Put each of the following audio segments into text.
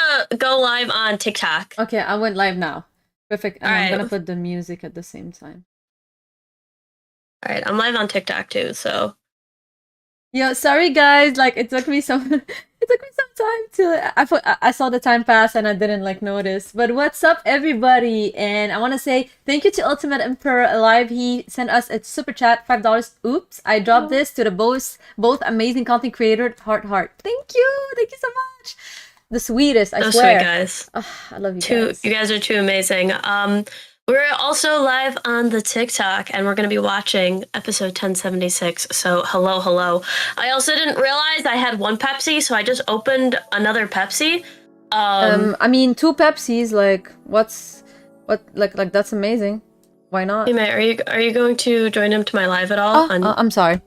gonna go live on TikTok. Okay, I went live now. Perfect. And All I'm right. gonna put the music at the same time. All right, I'm live on TikTok too, so. Yeah, sorry guys. Like it took me some, it took me some time to. I saw the time pass and I didn't like notice. But what's up, everybody? And I want to say thank you to Ultimate Emperor Alive. He sent us a super chat, $5. Oops, I dropped this to the both amazing content creator. Heart. Thank you so much. The sweetest, I So swear. sweet, guys. I love you guys. You guys are too amazing. We're also live on the TikTok, and we're going to be watching episode 1076. So hello. I also didn't realize I had one Pepsi, so I just opened another Pepsi. I mean, 2 Pepsis. Like, what? Like that's amazing. Why not? Hey, mate, are you going to join him to my live at all? I'm sorry.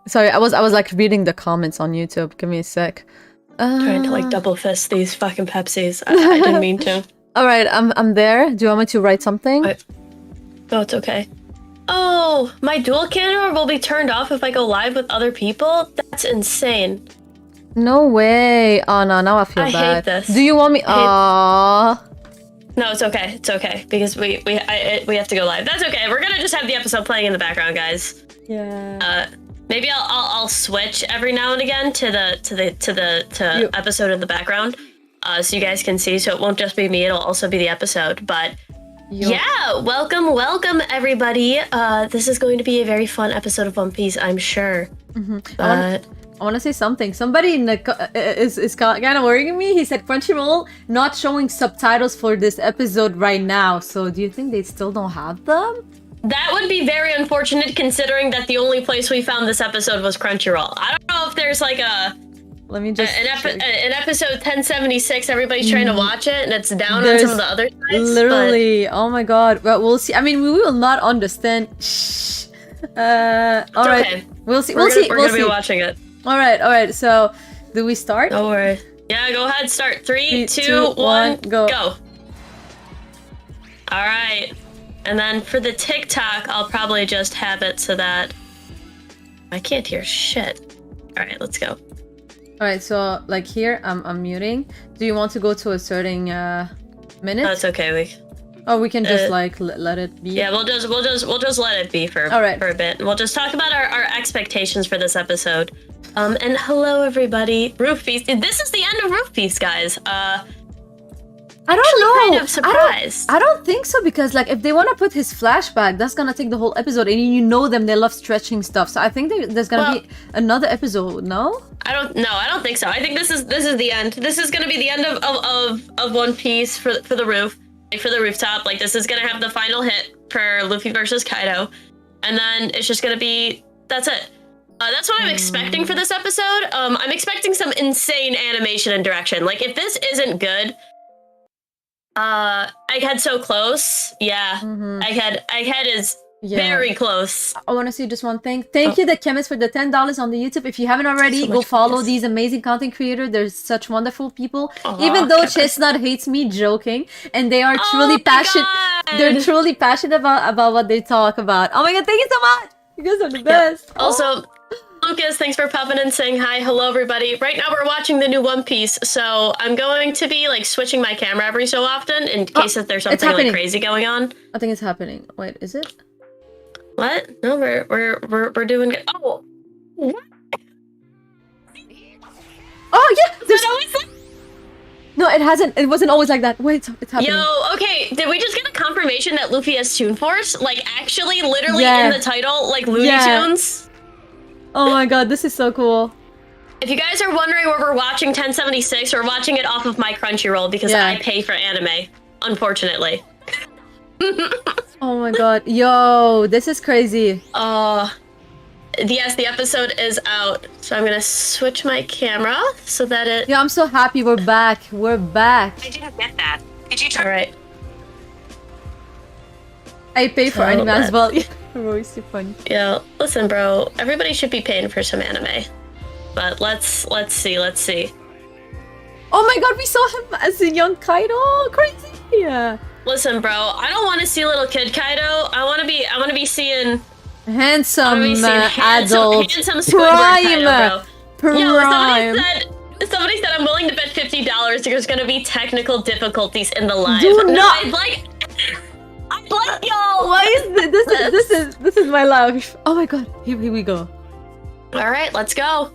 Sorry, I was like reading the comments on YouTube. Give me a sec. Trying to like double fist these fucking Pepsis. I didn't mean to. All right, I'm there. Do you want me to write something? No, it's okay. Oh, my dual camera will be turned off if I go live with other people? That's insane. No way. Oh no, now I feel bad. I hate this. Do you want me? No, it's okay. It's okay because we have to go live. That's okay. We're gonna just have the episode playing in the background, guys. Yeah. Maybe I'll switch every now and again to episode in the background, so you guys can see. So it won't just be me; it'll also be the episode. But yeah, welcome everybody. This is going to be a very fun episode of One Piece, I'm sure. I want to say something. Somebody in the is kind of worrying me. He said Crunchyroll not showing subtitles for this episode right now. So do you think they still don't have them? That would be very unfortunate, considering that the only place we found this episode was Crunchyroll. I don't know if there's like a Let me just an episode 1076. Everybody's trying to watch it, and it's down on some of the other sites. Literally, oh my god. Well, we'll see. I mean, we will not understand. Shh. All right. Okay. We'll see. We're gonna see. be watching it. All right. So, do we start? Don't worry. Yeah, go ahead. Start. 3, 2, 1, go. All right. And then for the TikTok, I'll probably just have it so that I can't hear shit. All right, let's go. All right, so like here, I'm muting. Do you want to go to a certain minute? That's okay. We can just like let it be. Yeah, we'll just let it be for a bit. We'll just talk about our expectations for this episode. And hello everybody, Roof Feast. This is the end of Roof Feast, guys. I don't know. Kind of surprised. I don't think so, because like if they want to put his flashback, that's gonna take the whole episode, and you know them, they love stretching stuff. So I think there's gonna be another episode. No? I don't think so. I think this is the end. This is gonna be the end of One Piece for the roof, like for the rooftop. Like this is gonna have the final hit for Luffy versus Kaido, and then it's just gonna be that's it. That's what I'm expecting for this episode. I'm expecting some insane animation and direction. Like if this isn't good. Egghead so close. Yeah. Egghead is very close. I want to say just one thing. Thank you, The Chemist, for the $10 on the YouTube. If you haven't already, go follow these amazing content creators. They're such wonderful people. Even though Chestnut hates me joking, and they are truly passionate. They're truly passionate about what they talk about. Oh my god, thank you so much. You guys are the best. Also, Lucas, thanks for popping in, saying hi. Hello, everybody. Right now, we're watching the new One Piece, so I'm going to be like switching my camera every so often in case that there's something like crazy going on. I think it's happening. Wait, is it? What? No, we're doing good. Oh, what? Oh yeah. No, it hasn't. It wasn't always like that. Wait, it's happening. Yo, okay. Did we just get a confirmation that Luffy has Toon Force? Like, actually, literally in the title, like Looney Tunes. Oh my god, this is so cool. If you guys are wondering where we're watching 1076, we're watching it off of my Crunchyroll because I pay for anime, unfortunately. Oh my god. Yo, this is crazy. Yes, the episode is out. So I'm gonna switch my camera so that it... Yeah, I'm so happy we're back. We're back. I didn't get that. Did you try? Alright. I pay for anime as well. Always so funny. Yeah, listen, bro. Everybody should be paying for some anime, but let's see. Oh my god, we saw him as a young Kaido. Crazy. Yeah. Listen, bro. I don't want to see little kid Kaido. I want to be seeing handsome Squidward Kaido, bro. Prime. Yo, somebody said I'm willing to bet $50 there's gonna be technical difficulties in the live. Do No, not- I'd like y'all. Why is this is my life? Oh my god, here we go. All right, let's go.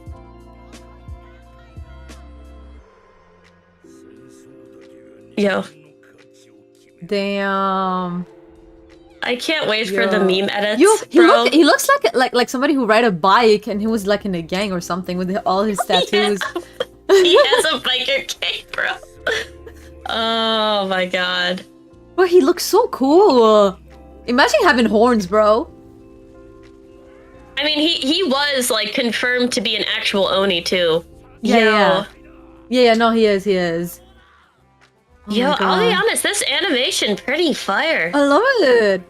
Yo, Damn. I can't wait for the Yo. meme edits, Yo, he bro. looks like somebody who ride a bike and he was like in a gang or something with all his tattoos. He has a biker cape, bro. Oh my god. Bro, he looks so cool. Imagine having horns, bro. I mean, he was like confirmed to be an actual Oni too. Yeah. No, he is. Oh Yo, my I'll be God. honest, this animation pretty fire. I love it.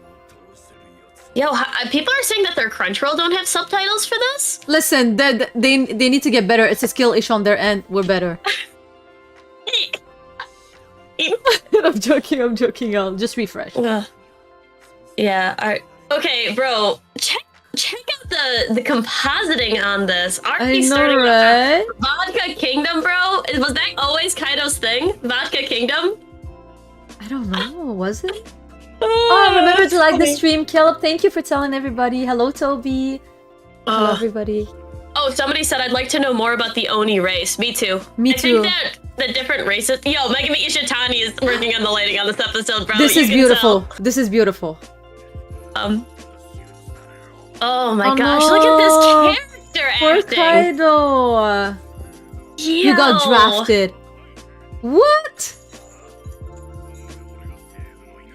Yo, people are saying that their Crunchyroll don't have subtitles for this? Listen, they need to get better. It's a skill issue on their end. We're better. I'm joking. I'll just refresh. Yeah, alright. Okay, bro, check out the compositing on this. Aren't I we know, starting right? with Vodka Kingdom, bro? Was that always Kaido's thing? Vodka Kingdom? I don't know. Was it? Oh, remember to like the stream, Caleb. Thank you for telling everybody. Hello, Toby. Hello, everybody. Oh, somebody said I'd like to know more about the Oni race. Me too. Me I too. think that the different races. Yo, Megami Ishitani is working on the lighting on this episode, bro. This You is can beautiful. tell. This is beautiful. Oh my Oh gosh! no. Look at this character Poor acting. Kaido. You Yo. got drafted. What?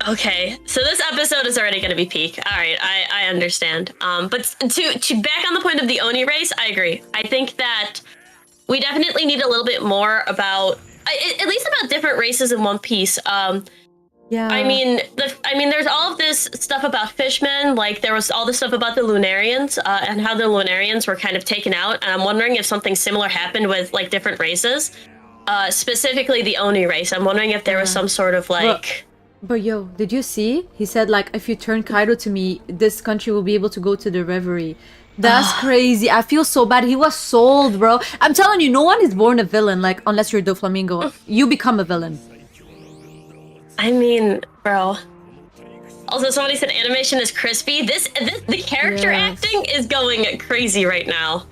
Okay, so this episode is already going to be peak. All right, I understand. But to back on the point of the Oni race, I agree. I think that we definitely need a little bit more about, at least about different races in One Piece. Yeah. I mean, there's all of this stuff about fishmen. Like there was all this stuff about the Lunarians and how the Lunarians were kind of taken out. And I'm wondering if something similar happened with like different races, specifically the Oni race. I'm wondering if there was some sort of like. But yo, did you see? He said like, if you turn Kaido to me, this country will be able to go to the reverie. That's crazy. I feel so bad. He was sold, bro. I'm telling you, no one is born a villain. Like unless you're Doflamingo, you become a villain. I mean, bro. Also, somebody said animation is crispy. The character Yes. acting is going crazy right now.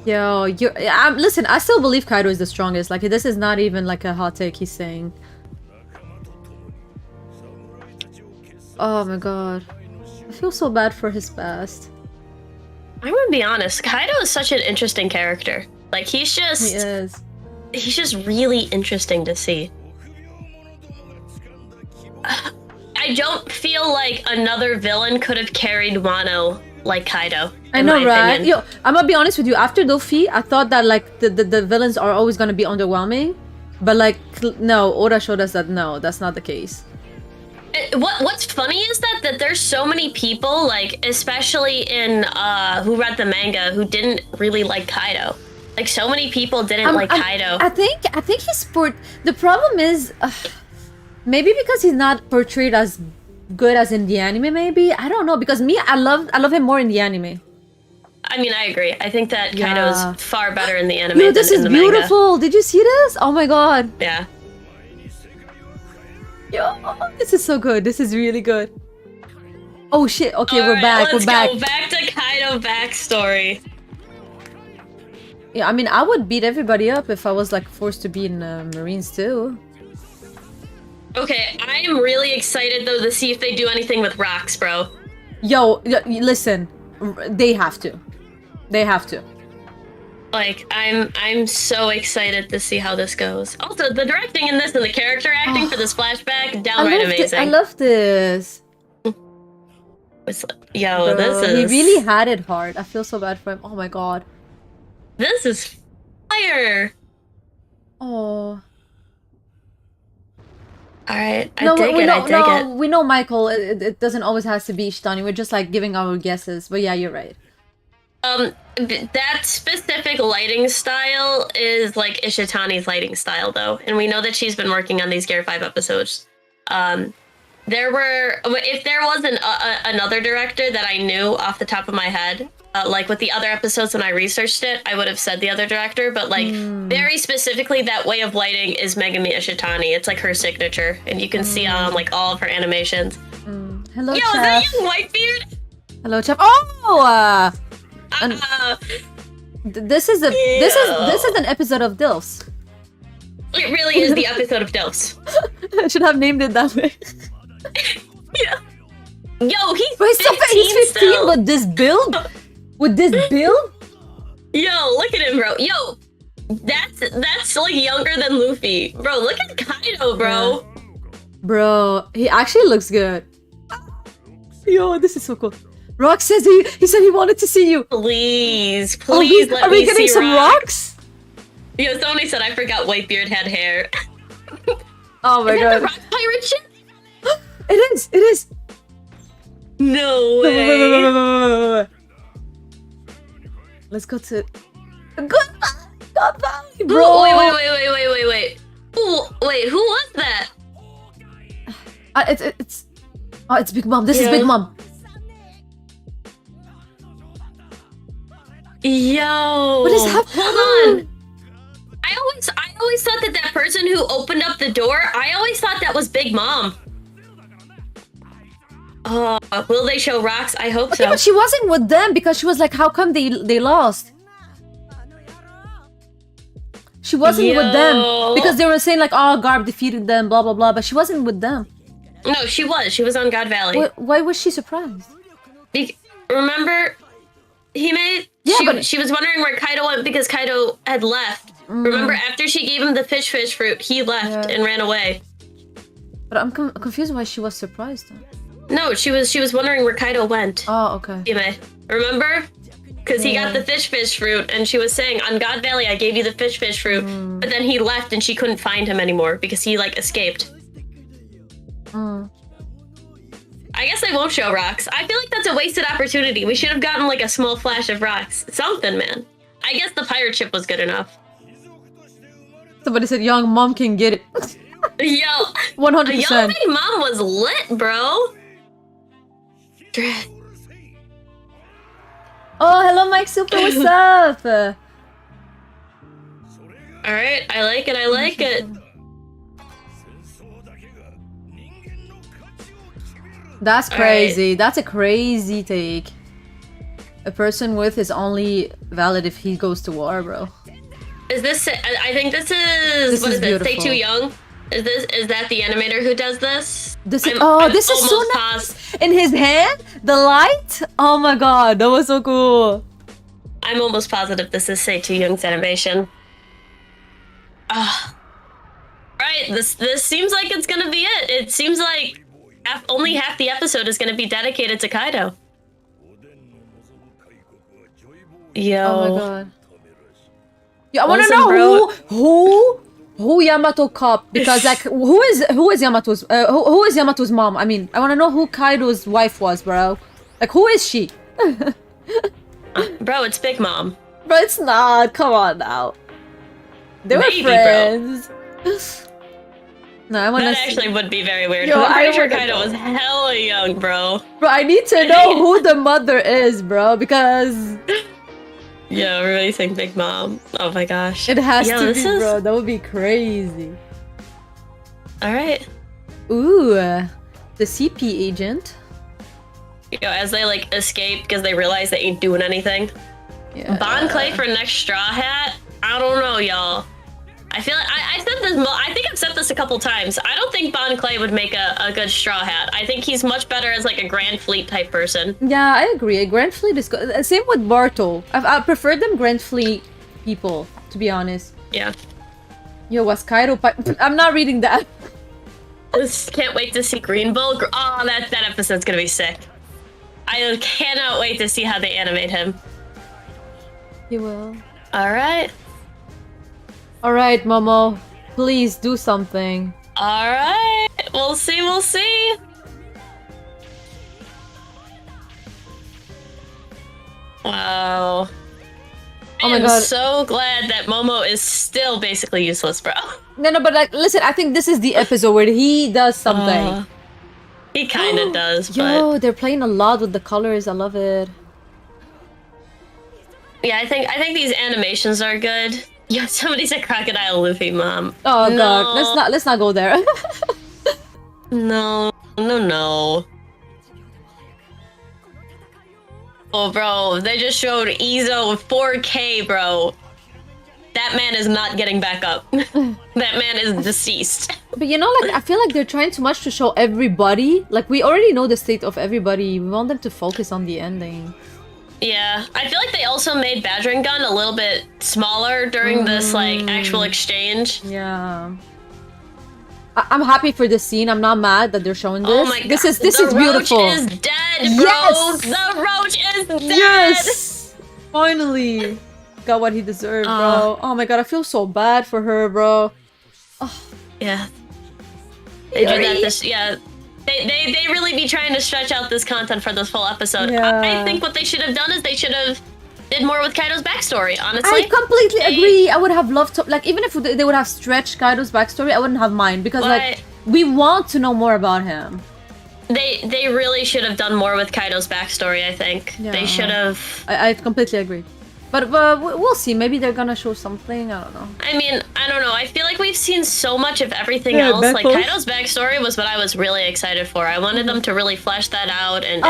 Yo, listen, I still believe Kaido is the strongest. Like this is not even like a hot take he's saying. Oh my god. I feel so bad for his past. I'm gonna be honest. Kaido is such an interesting character. Like He is. he's just really interesting to see. I don't feel like another villain could have carried Wano like Kaido. I in know, my right? opinion. Yo, I'm gonna be honest with you. After Luffy, I thought that like the villains are always gonna be underwhelming, but like no, Oda showed us that no, that's not the case. What's funny is that there's so many people, like especially in who read the manga, who didn't really like Kaido. Like so many people didn't like Kaido. I think he's the problem is maybe because he's not portrayed as good as in the anime. Maybe I don't know, because me, I love him more in the anime. I mean, I agree. I think that Kaido's far better in the anime Yo, than this in is the beautiful. Did you see this? Oh my god. manga. Yeah. Yo, this is so good. This is really good. Oh shit. Okay, All we're right, back. Let's We're back. go back to Kaido backstory. Yeah, I mean, I would beat everybody up if I was like forced to be in Marines too. Okay, I am really excited though to see if they do anything with rocks, bro. Yo, listen, they have to. They have to. Like, I'm so excited to see how this goes. Also, the directing in this and the character acting for this flashback, downright amazing. I love this. Yo, Bro, this is... He really had it hard. I feel so bad for him. Oh my god. This is fire! Oh. Alright, I dig it. We know, Michael, it doesn't always have to be Ishtani. We're just like giving our guesses. But yeah, you're right. That specific lighting style is like Ishitani's lighting style, though. And we know that she's been working on these Gear 5 episodes. if there was another director that I knew off the top of my head, like with the other episodes when I researched it, I would have said the other director, but like very specifically that way of lighting is Megami Ishitani. It's like her signature, and you can see on like all of her animations. Hello, Yo, Chef. is that young Whitebeard? Hello, Chef. Oh, this is an episode of DILFs. It really is the episode of DILFs. I should have named it that way. Yeah. Yo, he's Wait, 15 he's 15 still. with this build? With this build? Yo, look at him, bro. Yo, that's like younger than Luffy. Bro, look at Kaido, bro. Yeah. Bro, he actually looks good. Yo, this is so cool. Rock says he said he wanted to see you. Please, please let me see Are we getting some rocks? Yo, somebody said I forgot Whitebeard had hair. Oh my Is that god. the rock pirate ship? It is. No way. Wait. Let's go to Goodbye, bro. Ooh, wait. Ooh, wait, who was that? It's Big Mom. This is Big Mom. Yo, What is happening? Hold on. I always thought that person who opened up the door, I always thought that was Big Mom. Will they show rocks? I hope so. But she wasn't with them because she was like, how come they lost? She wasn't with them because they were saying like, oh, Garb defeated them, blah blah blah. But she wasn't with them. No, she was. She was on God Valley. Why was she surprised? Remember, she was wondering where Kaido went because Kaido had left. Remember, after she gave him the fish fruit, he left and ran away. But I'm confused why she was surprised. No, she was wondering where Kaido went. Oh, okay. Hime, remember? Because he got the fish fruit, and she was saying, on God Valley, I gave you the fish fruit, but then he left and she couldn't find him anymore because he, like, escaped. I guess they won't show rocks. I feel like that's a wasted opportunity. We should have gotten, like, a small flash of rocks. Something, man. I guess the pirate ship was good enough. Somebody said young mom can get it. Yo, 100%. Young Big Mom was lit, bro. Oh, hello, Mike Super. What's up? All right, I like it. That's crazy. Right. That's a crazy take. A person with is only valid if he goes to war, bro. Is this? I think this is. What is this? Stay Too Young. Is that the animator who does this? This is this is so nice. In his hand, the light. Oh my god, that was so cool. I'm almost positive this is Stay Too Young's animation. Right. This seems like it's gonna be it. It seems like only half the episode is gonna be dedicated to Kaido. Yo. Oh my god. Yeah, I want to know who Yamato cop, because like who is Yamato's mom? I mean, I want to know who Kaido's wife was, bro. Like who is she? Bro, it's Big Mom. Bro, it's not. Come on now. They were friends. No, I want to. That actually would be very weird. Yo, I'm pretty sure Kaido was hella young, bro. Bro, I need to know who the mother is, bro, because. Yeah, I really think Big Mom. Oh my gosh. It has to be, bro. That would be crazy. Alright. Ooh, the CP agent. Yo, as they like escape because they realize they ain't doing anything. Yeah. Bon Clay for next Straw Hat? I don't know, y'all. I feel like I said this. I think I've said this a couple times. I don't think Bon Clay would make a good Straw Hat. I think he's much better as like a Grand Fleet type person. Yeah, I agree. Grand Fleet is good. Same with Bartol. I prefer them Grand Fleet people, to be honest. Yeah. Yo, was Kaido? I'm not reading that. Can't wait to see Green Bull. Oh, that episode's gonna be sick. I cannot wait to see how they animate him. You will. All right. All right, Momo. Please do something. All right. We'll see. We'll see. Wow. Oh my god. I'm so glad that Momo is still basically useless, bro. No, but like, listen, I think this is the episode where he does something. He kind of does, but Yo, they're playing a lot with the colors. I love it. yeah, I think these animations are good. Yo, somebody said Crocodile Luffy, Mom. Oh No. god, let's not go there. No. Oh, bro, they just showed Izo 4K, bro. That man is not getting back up. That man is deceased. But you know, like, I feel like they're trying too much to show everybody. Like, we already know the state of everybody. We want them to focus on the ending. Yeah, I feel like they also made Badgering Gun a little bit smaller during this, like, actual exchange. Yeah. I'm happy for this scene. I'm not mad that they're showing this. Oh my god. This is beautiful. The roach is dead, bro! Yes! The roach is dead! Yes! Finally! Got what he deserved, bro. Oh my god, I feel so bad for her, bro. Yeah. They do that yeah. They really be trying to stretch out this content for this full episode. Yeah. I think what they should have done is they should have did more with Kaido's backstory, honestly. I completely agree. I would have loved to, like, even if they would have stretched Kaido's backstory, I wouldn't have mind because, like, we want to know more about him. They really should have done more with Kaido's backstory, I think. Yeah. They should have... I completely agree. But we'll see. Maybe they're gonna show something. I don't know. I mean, I don't know. I feel like we've seen so much of everything else. Like, Kaido's backstory was what I was really excited for. I wanted them to really flesh that out and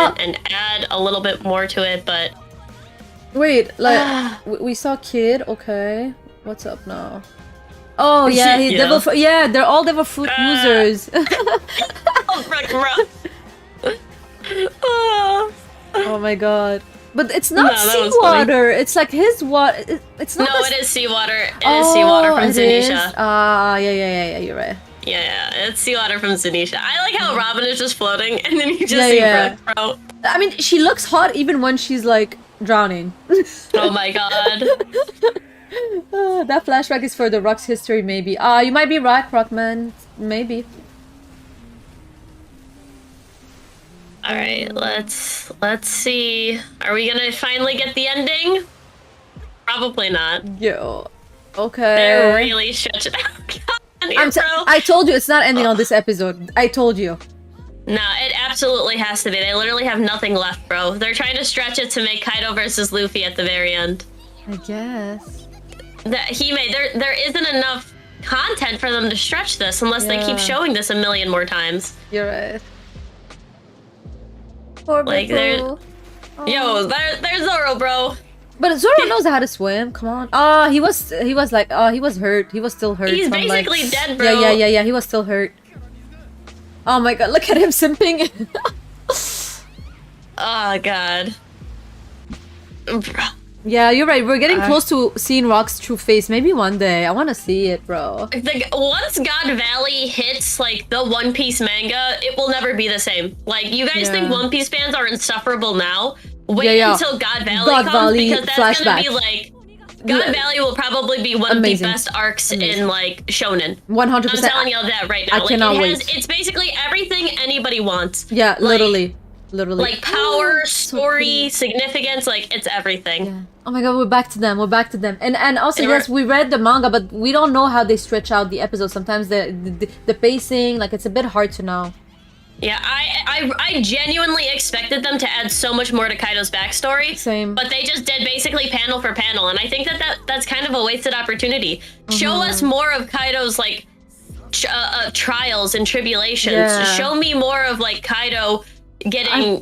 add a little bit more to it, but... Wait, like, we saw Kid. Okay. What's up now? Oh, yeah, yeah, they're all devil fruit users. Oh, bro. Oh my god. But it's not seawater. It's like his water. It's not. No, it is seawater. It is seawater from Zunisha. Yeah. You're right. Yeah, it's seawater from Zunisha. I like how Robin is just floating, and then you just see Brooke, bro. I mean, she looks hot even when she's like drowning. Oh my god. That flashback is for the Rock's history, maybe. You might be right, Rockman. Maybe. All right, let's see. Are we gonna finally get the ending? Probably not. Yo, okay. They're really stretching out. I told you it's not ending on this episode. I told you. Nah, it absolutely has to be. They literally have nothing left, bro. They're trying to stretch it to make Kaido versus Luffy at the very end. I guess. There isn't enough content for them to stretch this unless they keep showing this a million more times. You're right. Poor like there's Zoro, bro. But Zoro knows how to swim. Come on. He was hurt. He was still hurt. He's basically dead, bro. Yeah. He was still hurt. Oh my god, look at him simping. Oh god. Bro. Yeah, you're right. We're getting close to seeing Rock's true face. Maybe one day. I want to see it, bro. Once God Valley hits, like, the One Piece manga, it will never be the same. Like, you guys think One Piece fans are insufferable now? Wait until God Valley comes, because that's gonna be, like... God Valley will probably be one of the best arcs in, like, shonen. 100%. I'm telling you that right now. I cannot wait. It's basically everything anybody wants. Yeah, literally. Like, power, story, significance, like, it's everything. Yeah. Oh my god, we're back to them. And also, yes, we read the manga, but we don't know how they stretch out the episodes. Sometimes the pacing, like, it's a bit hard to know. Yeah, I genuinely expected them to add so much more to Kaido's backstory. Same. But they just did basically panel for panel, and I think that's kind of a wasted opportunity. Show us more of Kaido's, like, trials and tribulations. Yeah. Show me more of, like, Kaido getting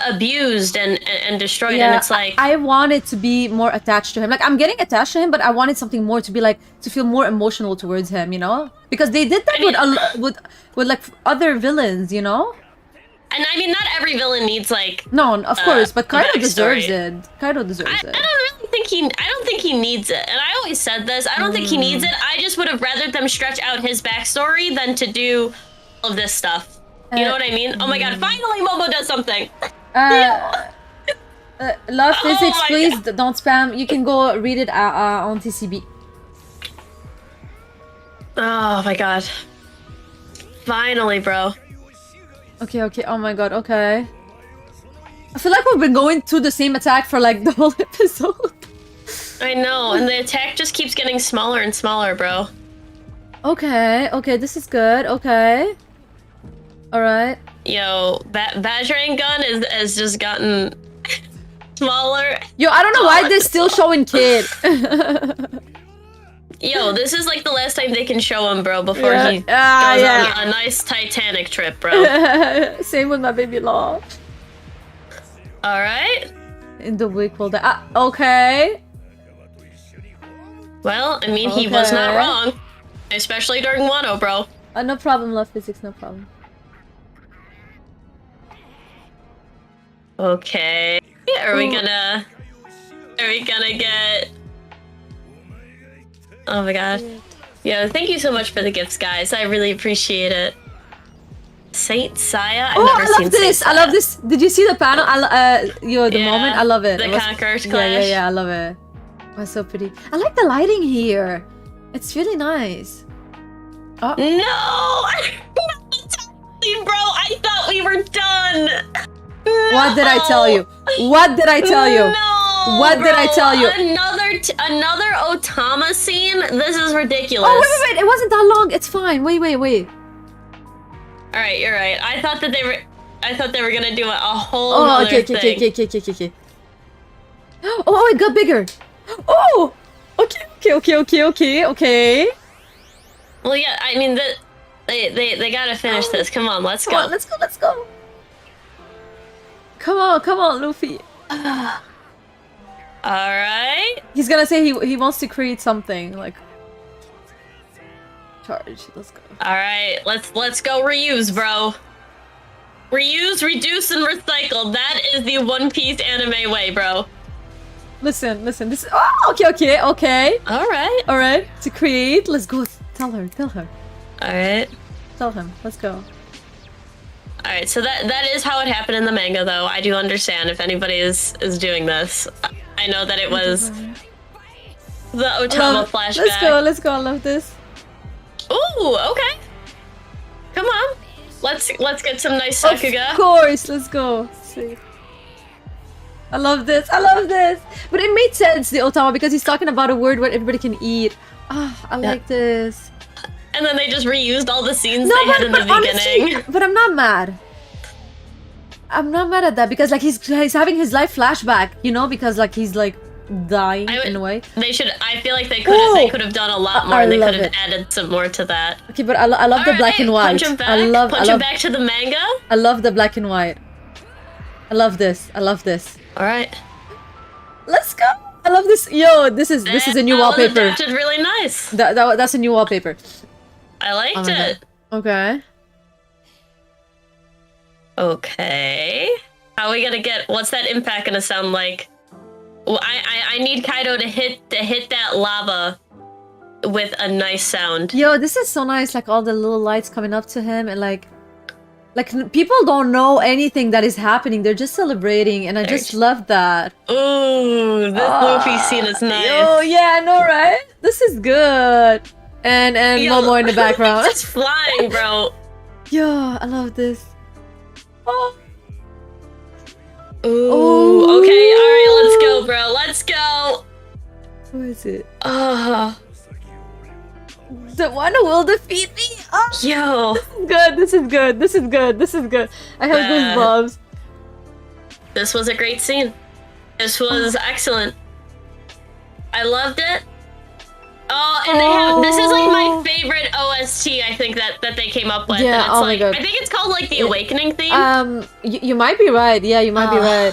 abused and destroyed, and it's like I wanted to be more attached to him. Like, I'm getting attached to him, but I wanted something more to be like, to feel more emotional towards him, you know? Because they did that with like other villains, you know? And I mean, not every villain needs, like, no, of course, but Kaido deserves it. Kaido deserves it. I don't think he needs it. And I always said this, I don't think he needs it. I just would have rather them stretch out his backstory than to do all of this stuff. You know what I mean? Oh my god, finally Momo does something! Love physics, please don't spam. You can go read it on TCB. Oh my god. Finally, bro. Okay, oh my god, okay. I feel like we've been going through the same attack for like the whole episode. I know, and the attack just keeps getting smaller and smaller, bro. Okay, this is good, okay. Alright. Yo, that Batarang gun has just gotten smaller. Yo, I don't know why they're still showing Kid. Yo, this is like the last time they can show him, bro, before he goes on a nice Titanic trip, bro. Same with my baby Law. Alright. In the week holder. Okay. Well, I mean, he was not wrong. Especially during Wano, bro. No problem, love physics, no problem. Okay. Are we gonna get... Oh my god. Yo, thank you so much for the gifts, guys. I really appreciate it. Saint Saya? I've never seen this! Saint I love this! Did you see the panel? The moment? I love it. The Conqueror's Clash. Yeah, I love it. Oh, it's so pretty. I like the lighting here. It's really nice. Oh. No! Bro, I thought we were done! No! What did I tell you? What did I tell you? No, what did I tell you? Another Otama scene? This is ridiculous. Oh, wait. It wasn't that long. It's fine. Wait. Alright, you're right. I thought they were gonna do a whole nother thing. Okay. Oh, it got bigger. Oh! Okay. Well, yeah, I mean, they gotta finish this. Come on, let's go. Let's go. Come on, Luffy. Alright. He's gonna say he wants to create something, like... Charge, let's go. Alright, let's go reuse, bro. Reuse, reduce, and recycle. That is the One Piece anime way, bro. Listen, this is... Oh, okay. Alright. To create, let's go. Tell her. Alright. Tell him, let's go. Alright, so that is how it happened in the manga, though. I do understand if anybody is doing this. I know that it was the Otama flashback. Let's go, I love this. Ooh, okay. Come on. Let's get some nice Sakuga. Of course, let's go. See. I love this. But it made sense, the Otama, because he's talking about a word where everybody can eat. I like this. And then they just reused all the scenes they had in the beginning. Honestly, but I'm not mad. I'm not mad at that because like he's having his life flashback, you know, because like he's like dying in a way. I feel like they could have done a lot more. They could have added some more to that. Okay, but I love the black and white. Punch him back. Punch him back to the manga. I love the black and white. I love this. All right. Let's go. I love this. Yo, this is a new wallpaper. Adapted really nice. That's a new wallpaper. I liked it. Okay. Okay. How are we gonna get? What's that impact gonna sound like? Well, I need Kaido to hit that lava with a nice sound. Yo, this is so nice. Like all the little lights coming up to him, and like people don't know anything that is happening. They're just celebrating, and I just love that. Ooh, this Luffy scene is nice. Oh yeah, I know, right? This is good. And Momo in the background. Just flying, bro. Yo, I love this. Oh. Ooh, okay, alright, let's go, bro. Let's go. Who is it? The Wano will defeat me. Oh, yo. This is good. I have goosebumps. This was a great scene. This was excellent. I loved it. Oh, and this is like my favorite OST, I think, that they came up with. Yeah, and it's my God. I think it's called like the Awakening theme. You might be right. Yeah, you might be right.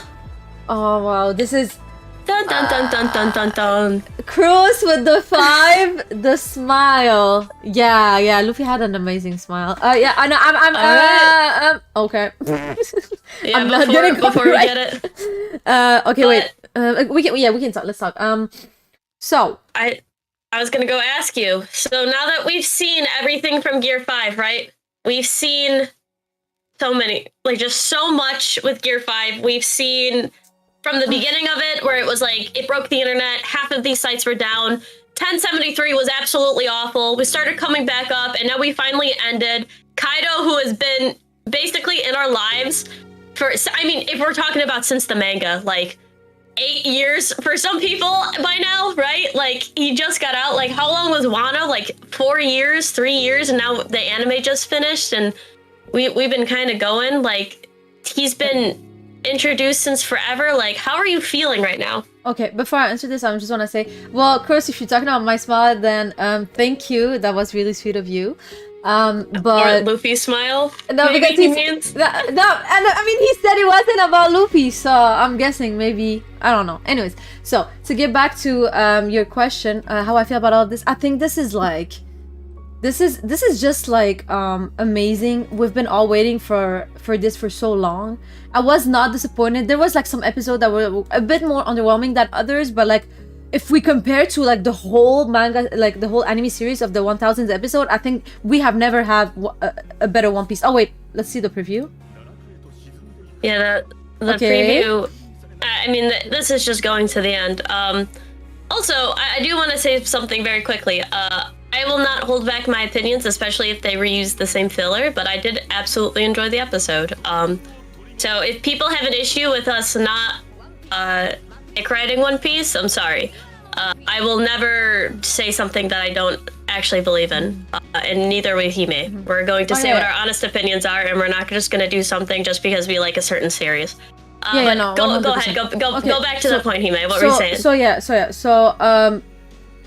Oh wow, this is dun dun dun dun dun dun dun. Cruz with the 5, the smile. Yeah, Luffy had an amazing smile. Yeah, I'm okay. Yeah, I'm not getting before we get it. Okay, wait. We can talk. Let's talk. So I was gonna go ask you. So now that we've seen everything from Gear 5, right? We've seen so many, like just so much with Gear 5. We've seen from the beginning of it where it was like, it broke the internet, half of these sites were down. 1073 was absolutely awful. We started coming back up and now we finally ended. Kaido, who has been basically in our lives for, I mean, if we're talking about since the manga, like 8 years for some people by now, right? Like he just got out. Like how long was Wano? Like 4 years, 3 years, and now the anime just finished. And we've been kind of going. Like, he's been introduced since forever. Like, how are you feeling right now? Okay, before I answer this, I just want to say, well, Chris, if you're talking about my smile, then thank you. That was really sweet of you. But or Luffy's smile. no, maybe because he means. no, and I mean he said it wasn't about Luffy, so I'm guessing maybe I don't know. Anyways, so to get back to your question, how I feel about all of this, I think this is like. This is just like amazing. We've been all waiting for this for so long. I was not disappointed. There was like some episodes that were a bit more underwhelming than others, but like if we compare to like the whole manga, like the whole anime series of the 1000th episode, I think we have never had a better One Piece. Oh wait, let's see the preview. Yeah, the Okay. preview. I mean, this is just going to the end. Also, I do want to say something very quickly. I will not hold back my opinions, especially if they reuse the same filler, but I did absolutely enjoy the episode. So if people have an issue with us not writing One Piece, I'm sorry. I will never say something that I don't actually believe in, and neither will Hime. We're going to say what our honest opinions are, and we're not just going to do something just because we like a certain series. Yeah, but no, go ahead, go back to the point, Hime. What were you saying? So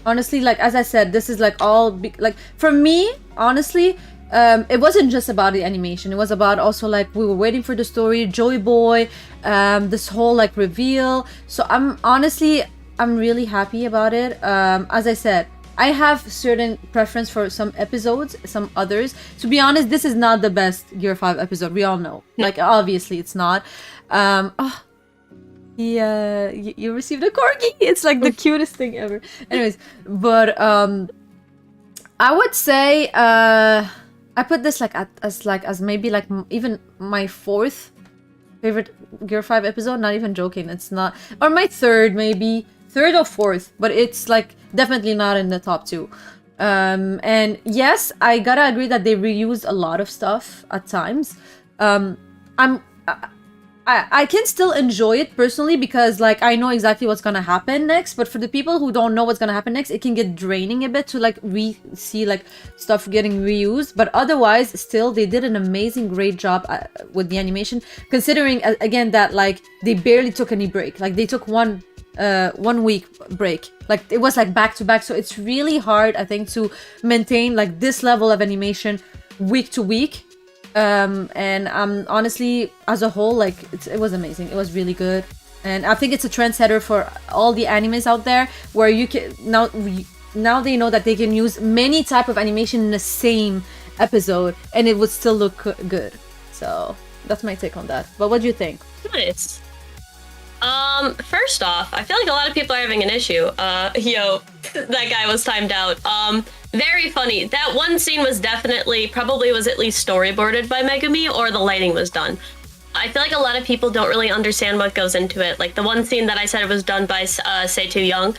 honestly, like as I said, this is like all like for me, honestly, it wasn't just about the animation. It was about also like we were waiting for the story, Joey Boy, this whole like reveal. So I'm really happy about it. As I said, I have certain preference for some episodes, some others. To be honest, this is not the best Gear 5 episode. We all know. Like obviously it's not. Yeah, you received a corgi. It's like the cutest thing ever. Anyways, but I would say I put this like as maybe like even my fourth favorite Gear 5 episode. Not even joking. It's not, or my third maybe, third or fourth, but it's like definitely not in the top two. And yes, I gotta agree that they reused a lot of stuff at times. I can still enjoy it personally because like I know exactly what's gonna happen next, but for the people who don't know what's gonna happen next, it can get draining a bit to like see like stuff getting reused. But otherwise, still they did an amazing great job with the animation, considering again that like they barely took any break. Like they took one week break, like it was like back to back, so it's really hard I think to maintain like this level of animation week to week. And honestly, as a whole, like it was amazing. It was really good, and I think it's a trendsetter for all the animes out there, where you can now they know that they can use many type of animation in the same episode, and it would still look good. So that's my take on that. But what do you think? Nice. First off, I feel like a lot of people are having an issue. That guy was timed out. Very funny. That one scene was probably was at least storyboarded by Megumi, or the lighting was done. I feel like a lot of people don't really understand what goes into it. Like the one scene that I said was done by Seitu Young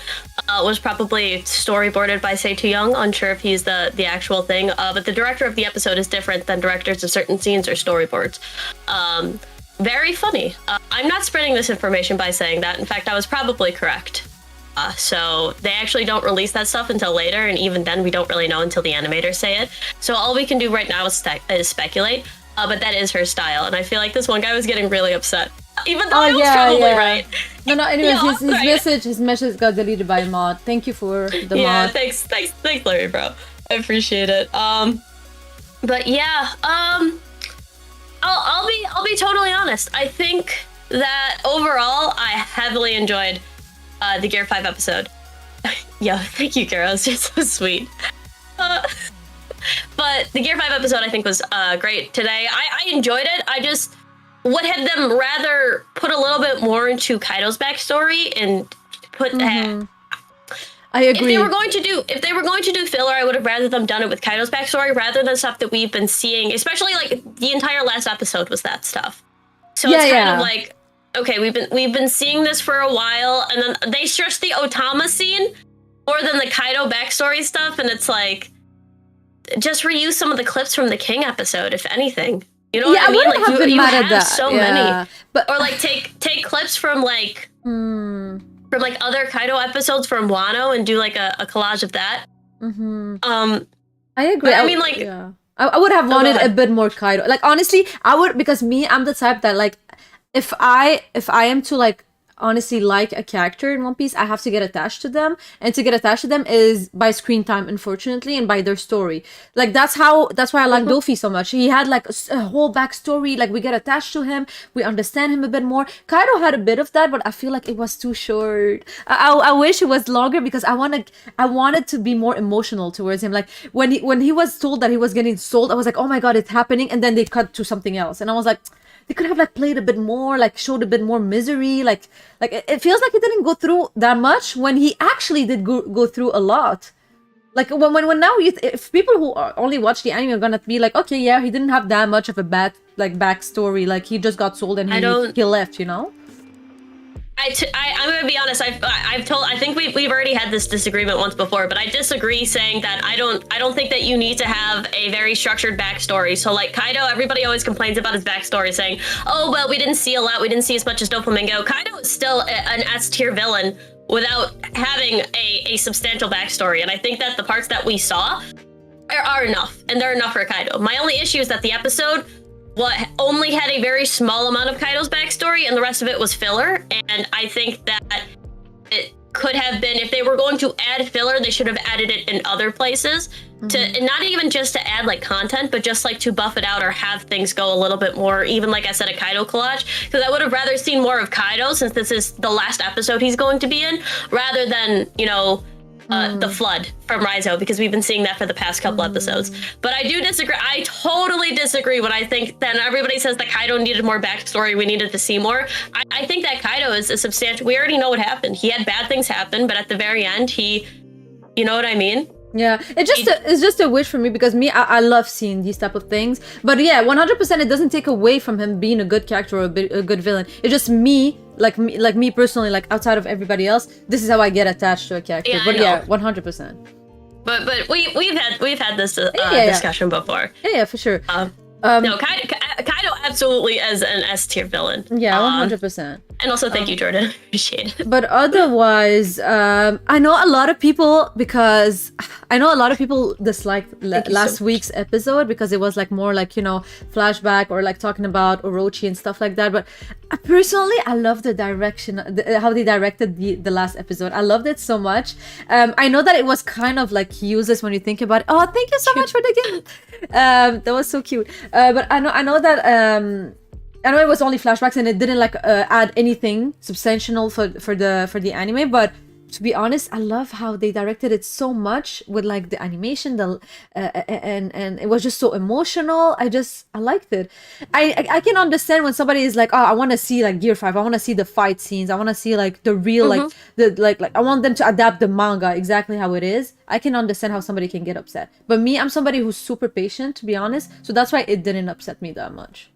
was probably storyboarded by Seitu Young. Unsure if he's the actual thing. But the director of the episode is different than directors of certain scenes or storyboards. Very funny. I'm not spreading this information by saying that. In fact, I was probably correct. So they actually don't release that stuff until later, and even then we don't really know until the animators say it. So all we can do right now is speculate, but that is her style, and I feel like this one guy was getting really upset. Even though I was probably right. No, anyways, his message got deleted by a mod. Thank you for the mod. Yeah, thanks, Larry, bro. I appreciate it. But yeah, I'll be totally honest. I think that overall I heavily enjoyed the Gear 5 episode. Yo, thank you, girls. You're so sweet. But the Gear 5 episode I think was great today. I enjoyed it. I just would have them rather put a little bit more into Kaido's backstory and put I agree. If they were going to do filler, I would have rather them done it with Kaido's backstory rather than stuff that we've been seeing, especially like the entire last episode was that stuff. So it's kind of like, okay, we've been seeing this for a while, and then they stress the Otama scene more than the Kaido backstory stuff, and it's like, just reuse some of the clips from the King episode, if anything. You know what I mean? Like you have so many, but or like take clips from like from like other Kaido episodes from Wano and do like a collage of that. I agree. But, I mean, like I would have go wanted a ahead. bit more Kaido. Like honestly, I would, because me, I'm the type that like if I am to like honestly like a character in One Piece, I have to get attached to them, and to get attached to them is by screen time, unfortunately, and by their story. Like that's why I like Dofi so much. He had like a whole backstory. Like we get attached to him, we understand him a bit more. Kaido had a bit of that, but I feel like it was too short. I wish it was longer because I wanted to be more emotional towards him. Like when he was told that he was getting sold, I was like, oh my god, it's happening, and then they cut to something else, and I was like, they could have like played a bit more, like showed a bit more misery, like it feels like he didn't go through that much when he actually did go through a lot. Like when now if people who only watch the anime are gonna be like, okay, yeah, he didn't have that much of a bad like backstory, like he just got sold and he left, you know. I'm gonna be honest. I think we've already had this disagreement once before, but I disagree saying that I don't think that you need to have a very structured backstory. So like Kaido, everybody always complains about his backstory, saying, "Oh well, we didn't see a lot. We didn't see as much as Doflamingo." Kaido is still an S tier villain without having a substantial backstory, and I think that the parts that we saw are enough, and they're enough for Kaido. My only issue is that the episode only had a very small amount of Kaido's backstory, and the rest of it was filler. And I think that it could have been, if they were going to add filler, they should have added it in other places, to and not even just to add like content, but just like to buff it out or have things go a little bit more, even like I said, a Kaido collage, because I would have rather seen more of Kaido, since this is the last episode he's going to be in, rather than, you know, the flood from Raizo, because we've been seeing that for the past couple episodes. But I do disagree. I totally disagree when I think that everybody says that Kaido needed more backstory, we needed to see more. I think that Kaido is a substantial, we already know what happened. He had bad things happen, but at the very end, he, you know what I mean? Yeah, it's just a wish for me, because me, I love seeing these type of things. But yeah, 100% it doesn't take away from him being a good character or a good villain. It's just me, like me personally, like outside of everybody else, this is how I get attached to a character. Yeah, but yeah, 100%. But we've had this discussion before. Yeah, for sure. No, Kaido absolutely as an S tier villain. Yeah, 100%. And also, thank you, Jordan. Appreciate it. But otherwise, I know a lot of people, because I know a lot of people disliked last week's episode, because it was like more like, you know, flashback or like talking about Orochi and stuff like that. But personally, I love the direction, how they directed the last episode. I loved it so much. I know that it was kind of like useless when you think about it. Oh, thank you so much for the gift. That was so cute. But I know that I know it was only flashbacks and it didn't like add anything substantial for the anime, but to be honest, I love how they directed it so much with like the animation, and it was just so emotional. I liked it. I can understand when somebody is like, oh, I want to see like Gear 5, I want to see the fight scenes, I want to see like the real like I want them to adapt the manga exactly how it is. I can understand how somebody can get upset, but me, I'm somebody who's super patient, to be honest, so that's why it didn't upset me that much.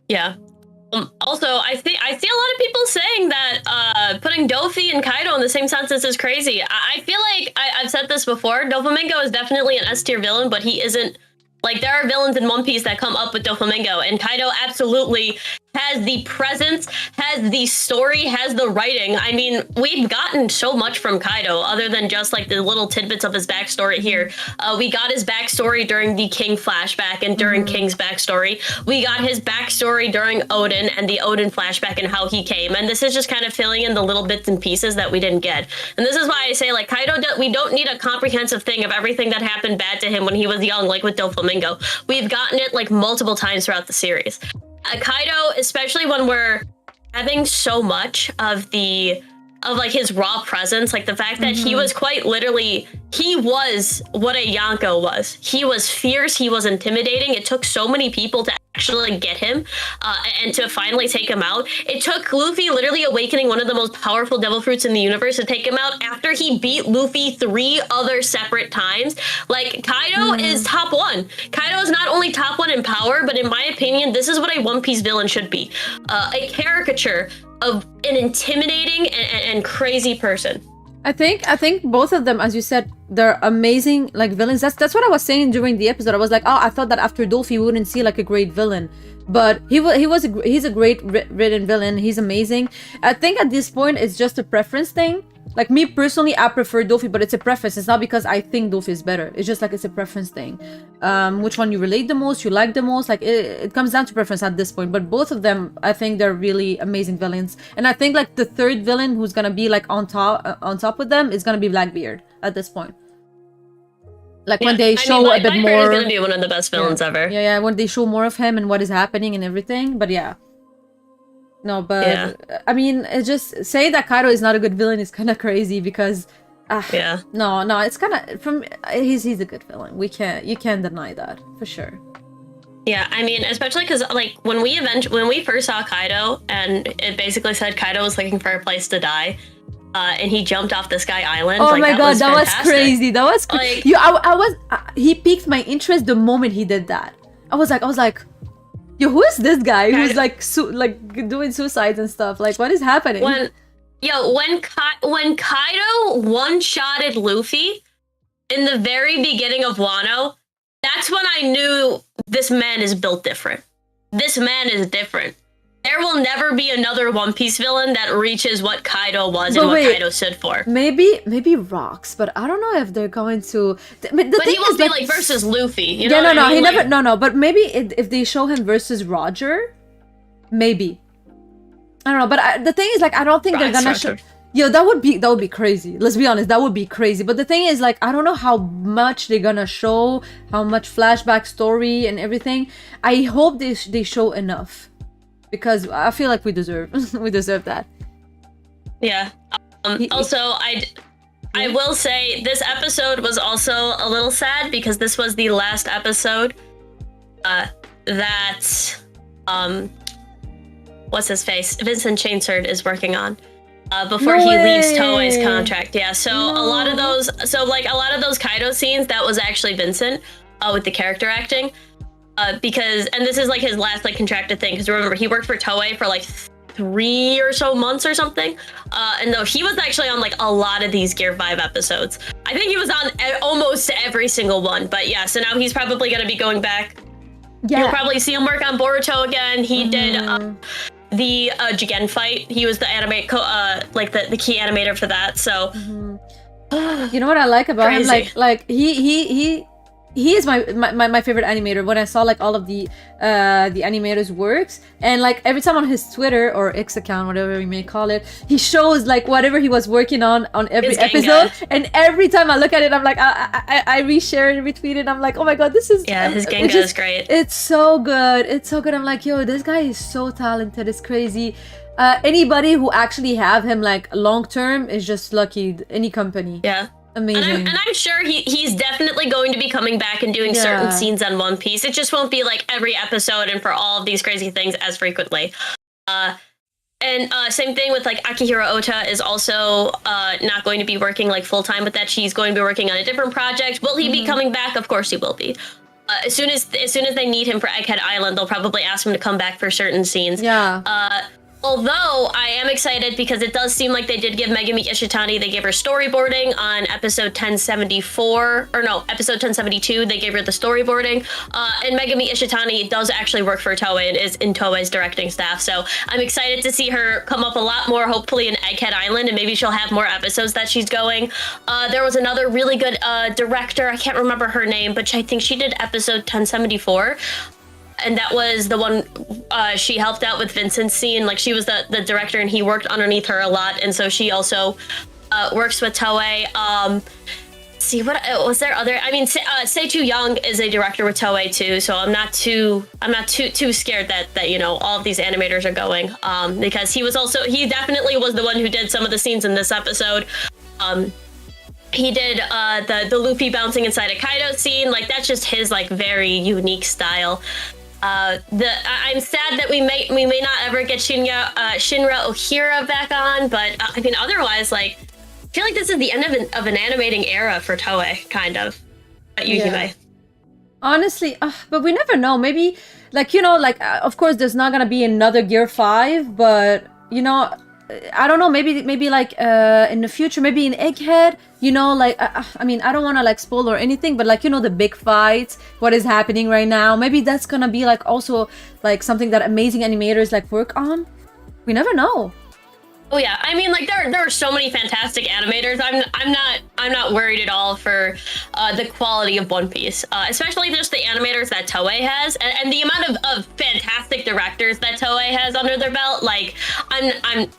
Yeah. Also, I see a lot of people saying that putting Dofi and Kaido in the same sentence is crazy. I feel like I've said this before. Doflamingo is definitely an S tier villain, but he isn't. Like, there are villains in One Piece that come up with Doflamingo, and Kaido absolutely has the presence, has the story, has the writing. I mean, we've gotten so much from Kaido, other than just like the little tidbits of his backstory here. We got his backstory during the King flashback and during King's backstory. We got his backstory during Odin and the Odin flashback and how he came. And this is just kind of filling in the little bits and pieces that we didn't get. And this is why I say, like, Kaido, we don't need a comprehensive thing of everything that happened bad to him when he was young, like with Doflamingo. We've gotten it like multiple times throughout the series. Kaido, especially when we're having so much of like his raw presence, like the fact that he was quite literally, he was what a Yonko was. He was fierce, he was intimidating. It took so many people to actually get him and to finally take him out. It took Luffy literally awakening one of the most powerful devil fruits in the universe to take him out after he beat Luffy 3 other separate times. Like, Kaido is top 1. Kaido is not only top 1 in power, but in my opinion, this is what a One Piece villain should be. A caricature of an intimidating and crazy person. I think both of them, as you said, they're amazing like villains. That's what I was saying during the episode. I was like, oh, I thought that after Dolphy we wouldn't see like a great villain, but he's a great written villain. He's amazing. I think at this point it's just a preference thing. Like me personally, I prefer Dolphy, but it's a preference. It's not because I think Dolphy is better. It's just like it's a preference thing. Which one you relate the most, you like the most. Like it comes down to preference at this point. But both of them, I think they're really amazing villains. And I think like the third villain who's gonna be like on top with them is gonna be Blackbeard at this point. Like when they show a bit Blackbeard more. is gonna be one of the best villains ever. Yeah, when they show more of him and what is happening and everything. But yeah. No, but I mean, it's just say that Kaido is not a good villain is kind of crazy because, no, it's kind of he's a good villain. You can't deny that for sure. Yeah, I mean, especially because like when we first saw Kaido and it basically said Kaido was looking for a place to die, and he jumped off the Sky Island. Oh like, my god, that was fantastic. crazy. That was crazy. Like, he piqued my interest the moment he did that. I was like. Yo, who is this guy who's like doing suicides and stuff? Like, what is happening? When Kaido one-shotted Luffy in the very beginning of Wano, that's when I knew this man is built different. This man is different. There will never be another One Piece villain that reaches what Kaido was and what Kaido stood for. Maybe Rocks, but I don't know if they're going to. But he won't be like versus Luffy. You know no, I mean? No. But maybe if they show him versus Roger, maybe. I don't know. But the thing is, like, I don't think they're gonna show. Yo, that would be crazy. Let's be honest, that would be crazy. But the thing is, like, I don't know how much they're gonna show, how much flashback story and everything. I hope they show enough. Because I feel like we deserve that. Yeah. Also, I will say this episode was also a little sad because this was the last episode that what's his face? Vincent Chainsword is working on before he leaves Toei's contract. Yeah. So a lot of those Kaido scenes, that was actually Vincent with the character acting. Because this is like his last like contracted thing, because remember he worked for Toei for like 3 or so months or something, and though he was actually on like a lot of these Gear 5 episodes. I think he was on almost every single one, but yeah, so now he's probably going to be going back. You'll probably see him work on Boruto again. He did the Jigen fight. He was the the key animator for that. So you know what I like about him, like he is my favorite animator. When I saw like all of the animators' works, and like every time on his Twitter or X account, whatever you may call it, he shows like whatever he was working on every episode. And every time I look at it, I'm like, I reshare and retweet it. I'm like, oh my god, this is his Genga is great. It's so good. It's so good. I'm like, yo, this guy is so talented. It's crazy. Anybody who actually have him like long term is just lucky. Any company. Yeah. Amazing. And I'm sure he's definitely going to be coming back and doing certain scenes on One Piece. It just won't be like every episode and for all of these crazy things as frequently. And same thing with like Akihiro Ota is also not going to be working like full time with that. She's going to be working on a different project. Will he be coming back? Of course he will be. As soon as they need him for Egghead Island, they'll probably ask him to come back for certain scenes. Yeah. Although I am excited because it does seem like they did give Megumi Ishitani, they gave her storyboarding on episode 1074, or no, episode 1072, they gave her the storyboarding. And Megumi Ishitani does actually work for Toei and is in Toei's directing staff. So I'm excited to see her come up a lot more, hopefully in Egghead Island, and maybe she'll have more episodes that she's going. There was another really good director, I can't remember her name, but I think she did episode 1074. And that was the one she helped out with Vincent's scene. Like she was the director and he worked underneath her a lot. And so she also works with Toei. See, what was there other? I mean, Seitu Young is a director with Toei too. So I'm not too scared that you know all of these animators are going because he definitely was the one who did some of the scenes in this episode. He did the Luffy bouncing inside a Kaido scene. Like that's just his like very unique style. I'm sad that we may not ever get Shinra Ohira back on, but I mean otherwise, like I feel like this is the end of an animating era for Toei, kind of. Yuhime. Honestly, but we never know. Maybe like of course there's not gonna be another Gear 5, but I don't know, maybe like in the future, maybe in Egghead, you know, like I mean, I don't want to like spoil or anything, but like, you know, the big fights, what is happening right now, maybe that's gonna be like also like something that amazing animators like work on. We never know. Oh yeah, I mean, like there are so many fantastic animators. I'm not worried at all for the quality of One Piece, especially just the animators that Toei has, and the amount of fantastic directors that Toei has under their belt. Like, I'm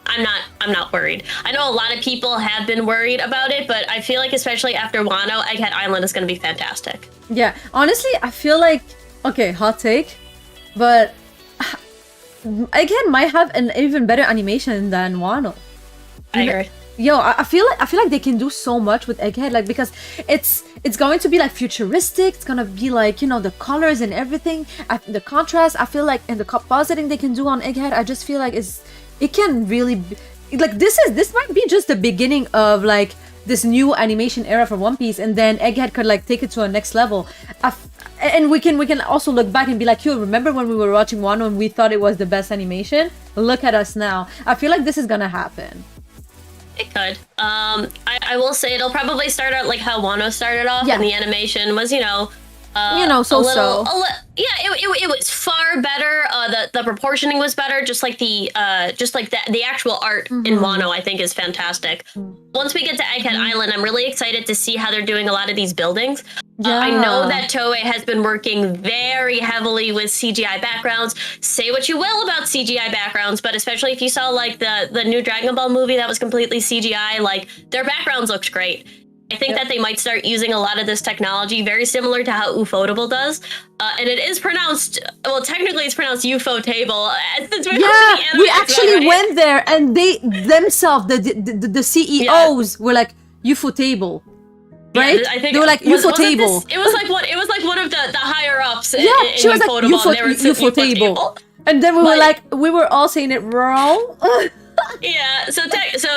not worried. I know a lot of people have been worried about it, but I feel like especially after Wano, Egghead Island is going to be fantastic. Yeah, honestly, I feel like, okay, hot take, but Egghead might have an even better animation than Wano. I agree. Yo, I feel like they can do so much with Egghead, like, because it's going to be like futuristic. It's gonna be like, you know, the colors and everything, the contrast. I feel like, and the compositing they can do on Egghead, I just feel like it can really be, like, this might be just the beginning of like this new animation era for One Piece, and then Egghead could like take it to a next level. And we can also look back and be like, yo, remember when we were watching Wano and we thought it was the best animation? Look at us now. I feel like this is gonna happen. It could. I will say it'll probably start out like how Wano started off, Yeah. and the animation was, So-so. Yeah, it was far better. The proportioning was better. Just like the actual art in Wano, I think, is fantastic. Once we get to Egghead Island, I'm really excited to see how they're doing a lot of these buildings. I know that Toei has been working very heavily with CGI backgrounds. Say what you will about CGI backgrounds, but especially if you saw like the new Dragon Ball movie that was completely CGI, like their backgrounds looked great. I think that they might start using a lot of this technology, very similar to how Ufotable does. And it is pronounced, well, technically it's pronounced Ufotable. Since We actually went there, and they themselves, the CEOs were like, Ufotable. Right? Yeah, I think they were like Ufotable. It was like one of the higher ups. Yeah, she was like Ufotable. And then we were all saying it wrong. Yeah, so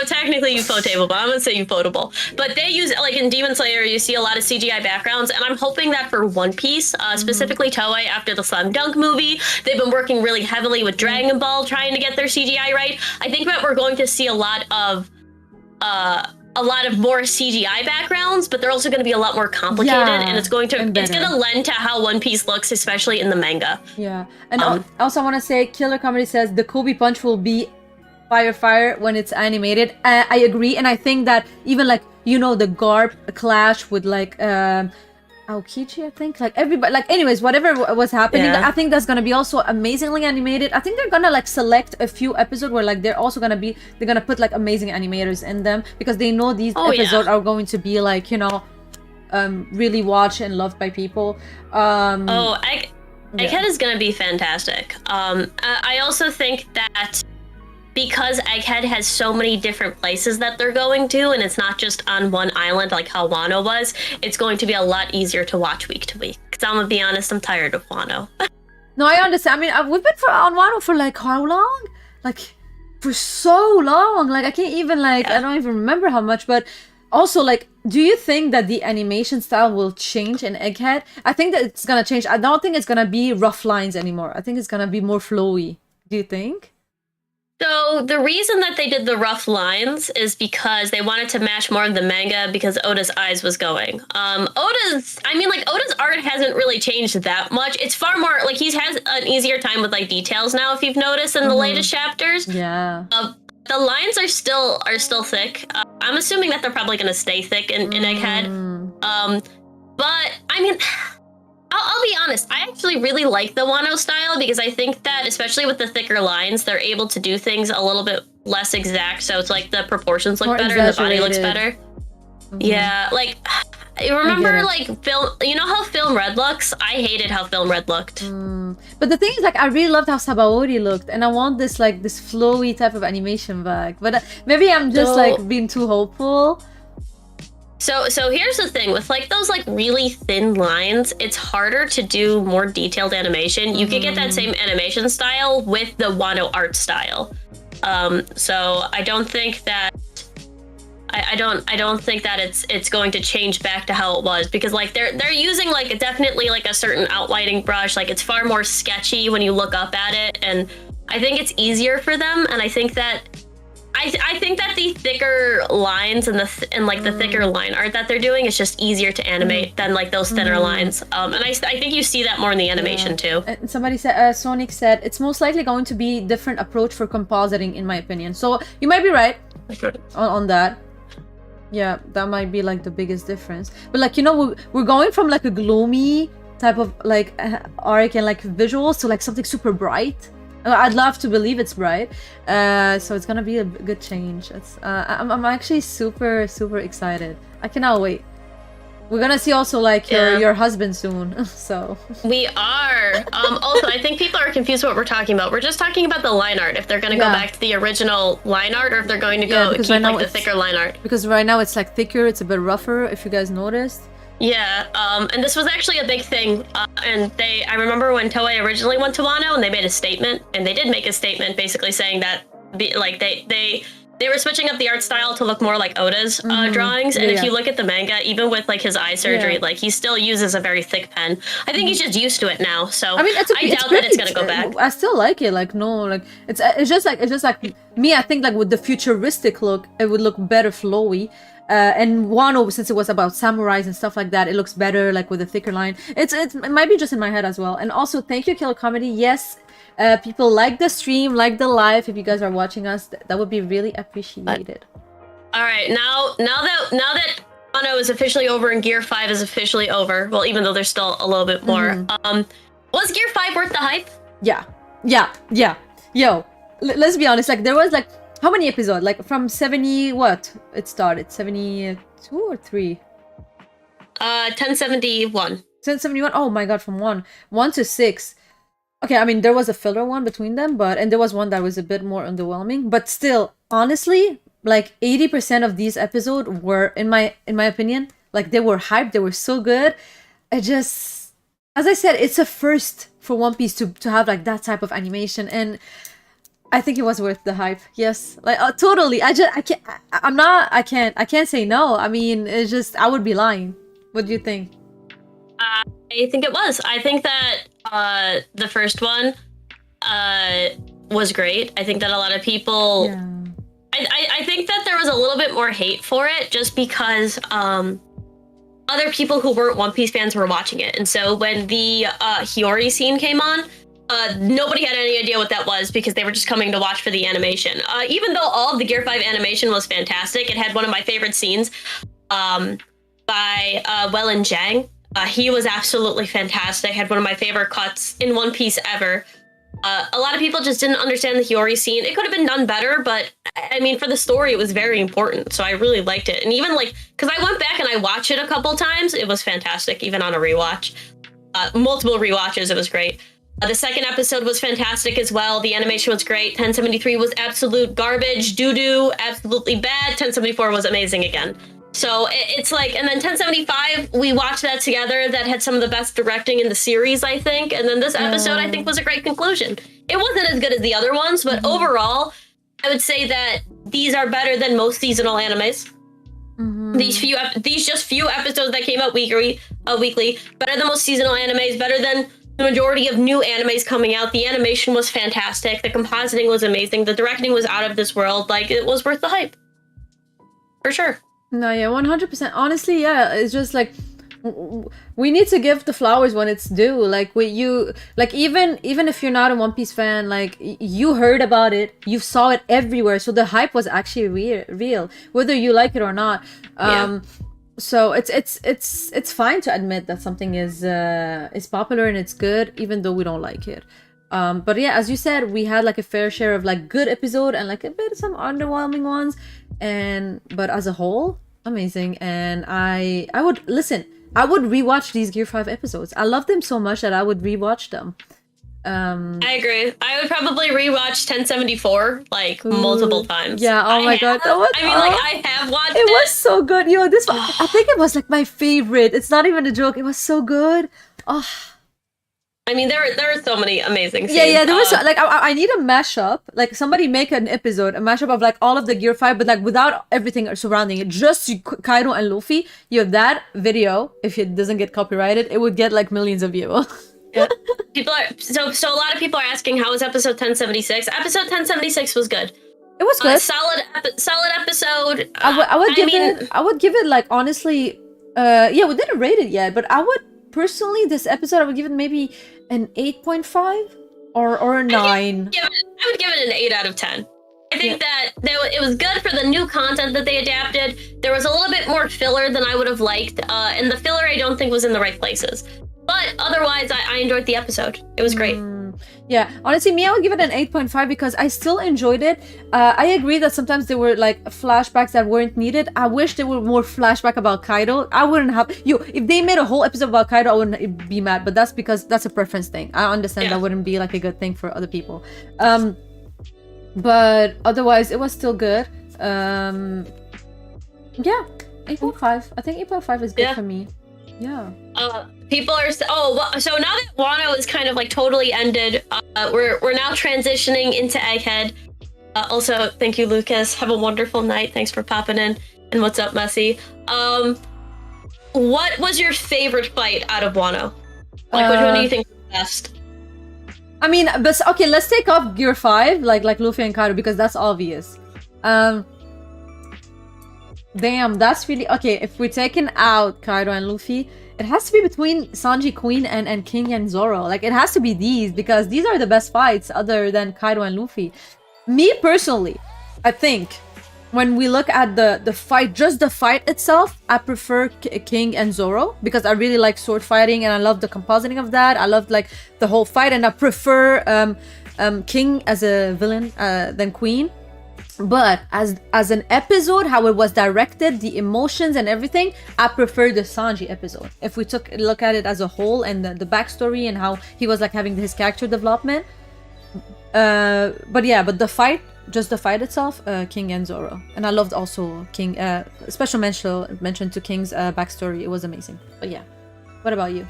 technically Ufotable, but I'm gonna say Ufotable. But they use, like in Demon Slayer, you see a lot of CGI backgrounds, and I'm hoping that for One Piece, specifically Toei, after the Slam Dunk movie, they've been working really heavily with Dragon Ball, trying to get their CGI right. I think that we're going to see a lot of more CGI backgrounds, but they're also going to be a lot more complicated, and it's going to lend to how One Piece looks, especially in the manga. Yeah, and also I want to say, Killer Comedy says the Kobe Punch will be fire when it's animated. I agree, and I think that even like, you know, the Garp clash with like Aokichi, I think, like everybody, like, anyways, whatever was happening, I think that's gonna be also amazingly animated. I think they're gonna like select a few episodes where like they're gonna put like amazing animators in them, because they know these episodes are going to be like, you know, really watched and loved by people. Egghead is gonna be fantastic. I also think that because Egghead has so many different places that they're going to, and it's not just on one island like how Wano was, it's going to be a lot easier to watch week to week. Because I'm gonna be honest, I'm tired of Wano. No, I understand. I mean, we've been on Wano for like how long? Like, for so long. Like, I can't even like, I don't even remember how much. But also, like, do you think that the animation style will change in Egghead? I think that it's gonna change. I don't think it's gonna be rough lines anymore. I think it's gonna be more flowy. Do you think? So the reason that they did the rough lines is because they wanted to match more of the manga, because Oda's eyes was going. Oda's art hasn't really changed that much. It's far more like he has an easier time with like details now, if you've noticed in the latest chapters. Yeah. The lines are still thick. I'm assuming that they're probably going to stay thick in Egghead. But I mean, I'll be honest, I actually really like the Wano style, because I think that, especially with the thicker lines, they're able to do things a little bit less exact, so it's like the proportions look better and the body looks better. Yeah, like, remember like film, you know how Film Red looks? I hated how Film Red looked. But the thing is, like, I really loved how Sabaody looked, and I want this like this flowy type of animation back. But maybe I'm just like being too hopeful. So here's the thing with like those like really thin lines, it's harder to do more detailed animation. You could get that same animation style with the Wano art style. So I don't think that I don't think that it's going to change back to how it was, because like they're using like definitely like a certain outlining brush. Like, it's far more sketchy when you look up at it, and I think it's easier for them. And I think that I think that the thicker lines and the thicker line art that they're doing is just easier to animate than like those thinner lines. And I think you see that more in the animation too. And somebody said, Sonic said, it's most likely going to be different approach for compositing, in my opinion. So you might be right on that. Yeah, that might be like the biggest difference. But like, you know, we're going from like a gloomy type of like arc and like visuals to like something super bright. I'd love to believe it's bright. So it's gonna be a good change. I'm actually super excited. I cannot wait. We're gonna see also like your husband soon. So we are. Also, I think people are confused what we're talking about. We're just talking about the line art. If they're gonna go back to the original line art, or if they're going to go keep like the thicker line art. Because right now it's like thicker. It's a bit rougher. If you guys noticed. Yeah, and this was actually a big thing, and I remember when Toei originally went to Wano, and they made a statement, and they did make a statement basically saying that, like, they were switching up the art style to look more like Oda's drawings, and if you look at the manga, even with, like, his eye surgery, like, he still uses a very thick pen. I think he's just used to it now, so I mean, I doubt that it's gonna go back. I still like it, like, no, like, it's just like, me, I think, like, with the futuristic look, it would look better flowy. And Wano, since it was about samurais and stuff like that, it looks better like with a thicker line. It might be just in my head as well. And also, thank you, Killer Comedy. Yes, people like the stream, like the live. If you guys are watching us, that would be really appreciated. All right, now that Wano is officially over and Gear 5 is officially over, well, even though there's still a little bit more, was Gear 5 worth the hype? Yeah. Yo, let's be honest. Like there was like. How many episodes? Like from 70 what? It started 72 or 3? 1071. 1071. Oh my god, from 1 to 6. Okay, I mean there was a filler one between them, and there was one that was a bit more underwhelming, but still, honestly, like 80% of these episodes were in my opinion, like they were hyped, they were so good. It just, as I said, it's a first for One Piece to have like that type of animation, and I think it was worth the hype. Yes, like totally. I can't say no. I mean, it's just I would be lying. What do you think? I think it was. I think that the first one was great. I think that a lot of people. Yeah. I think that there was a little bit more hate for it just because other people who weren't One Piece fans were watching it, and so when the Hiyori scene came on. Nobody had any idea what that was because they were just coming to watch for the animation. Even though all of the Gear 5 animation was fantastic, it had one of my favorite scenes by Wellen Zhang. He was absolutely fantastic, had one of my favorite cuts in One Piece ever. A lot of people just didn't understand the Hiyori scene. It could have been done better, but I mean, for the story, it was very important, so I really liked it. And even like, because I went back and I watched it a couple times, it was fantastic, even on a rewatch. Multiple rewatches, it was great. The second episode was fantastic as well. The animation was great. 1073 was absolute garbage, doo-doo, absolutely bad. 1074 was amazing again. So it's like, and then 1075, we watched that together. That had some of the best directing in the series, I think. And then this episode, I think, was a great conclusion. It wasn't as good as the other ones, but overall, I would say that these are better than most seasonal animes. These just few episodes that came out weekly, better than most seasonal animes, better than the majority of new animes coming out. The animation was fantastic. The compositing was amazing. The directing was out of this world. Like, it was worth the hype. For sure. No, yeah, 100%. Honestly, yeah, it's just like, we need to give the flowers when it's due. Like, even if you're not a One Piece fan, like, you heard about it, you saw it everywhere. So the hype was actually real, whether you like it or not. So it's fine to admit that something is popular and it's good, even though we don't like it. But yeah, as you said, we had like a fair share of like good episode and like a bit some underwhelming ones, but as a whole, amazing. And I would rewatch these Gear 5 episodes. I love them so much that I would rewatch them. I agree. I would probably rewatch 1074 like multiple times. Yeah. Oh my god. I have watched it. It was so good. Yo, this one, I think it was like my favorite. It's not even a joke. It was so good. Oh. I mean, there are so many amazing scenes. Yeah. There was like I need a mashup. Like somebody make an episode, a mashup of like all of the Gear 5, but like without everything surrounding it. Just Kaido and Luffy. You have that video. If it doesn't get copyrighted, it would get like millions of views. Yeah. People are so a lot of people are asking how was episode 1076. Episode 1076 was good. It was good. Solid episode. I would give it like honestly, yeah, we didn't rate it yet, but I would personally this episode I would give it maybe an 8.5 or a 9. I would give it an 8 out of 10. I think that it was good for the new content that they adapted. There was a little bit more filler than I would have liked, and the filler I don't think was in the right places. But otherwise, I enjoyed the episode. It was great. Yeah, honestly, me, I would give it an 8.5 because I still enjoyed it. I agree that sometimes there were like flashbacks that weren't needed. I wish there were more flashback about Kaido. I wouldn't have if they made a whole episode about Kaido, I wouldn't be mad. But that's because that's a preference thing. I understand that wouldn't be like a good thing for other people. But otherwise, it was still good. Yeah, 8.5. I think 8.5 is good for me. Yeah. People are so now that Wano is kind of like totally ended, we're now transitioning into Egghead. Also, thank you, Lucas. Have a wonderful night. Thanks for popping in. And what's up, Messi? What was your favorite fight out of Wano? Like, which one do you think was the best? I mean, but okay, let's take off Gear 5, like Luffy and Kaido, because that's obvious. Damn, that's really okay. If we're taking out Kaido and Luffy, it has to be between Sanji Queen and King and Zoro. Like, it has to be these because these are the best fights other than Kaido and Luffy. Me personally, I think when we look at the fight, just the fight itself, I prefer King and Zoro because I really like sword fighting and I love the compositing of that. I love like the whole fight, and I prefer King as a villain than Queen. But as an episode, how it was directed, the emotions and everything, I prefer the Sanji episode. If we took a look at it as a whole and the backstory and how he was like having his character development. But yeah, but the fight, just the fight itself, King and Zoro. And I loved also King, special mention to King's backstory. It was amazing. But yeah, what about you?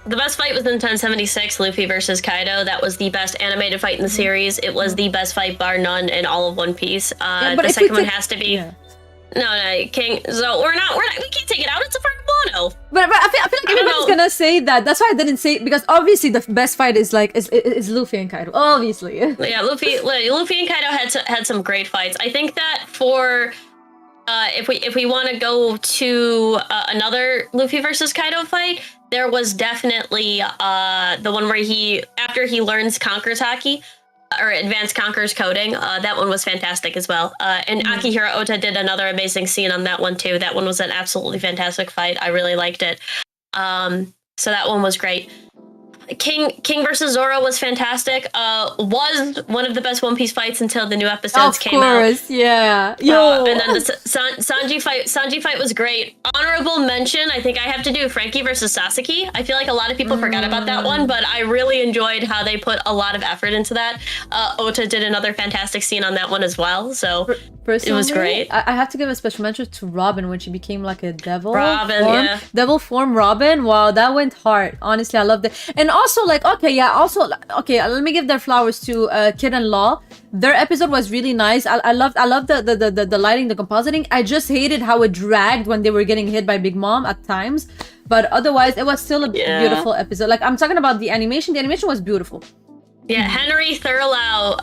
The best fight was in 1076, Luffy versus Kaido. That was the best animated fight in the series. It was the best fight, bar none, in all of One Piece. The second one has to be... Yeah. No, King... So we can't take it out. It's a fucking Wano. But I feel like everybody's gonna say that. That's why I didn't say it, because obviously the best fight is like is Luffy and Kaido. Obviously. Yeah, Luffy and Kaido had some great fights. I think that for... if we want to go to another Luffy versus Kaido fight, there was definitely the one where after he learns Conqueror's Haki, or Advanced Conqueror's coding, that one was fantastic as well. And Akihiro Ota did another amazing scene on that one too. That one was an absolutely fantastic fight. I really liked it. So that one was great. King versus Zoro was fantastic. Was one of the best One Piece fights until the new episodes came out. Of course, yeah. Yo. And then the Sanji fight was great. Honorable mention, I think I have to do Frankie versus Sasaki. I feel like a lot of people forgot about that one, but I really enjoyed how they put a lot of effort into that. Ota did another fantastic scene on that one as well, so it was great. I have to give a special mention to Robin when she became like a devil. Devil form Robin. Wow, that went hard. Honestly, I loved it. And also, like, let me give their flowers to Kid and Law. Their episode was really nice. I loved the lighting, the compositing. I just hated how it dragged when they were getting hit by Big Mom at times. But otherwise, it was still a beautiful episode. Like, I'm talking about the animation. The animation was beautiful. Yeah, Henry Thurlow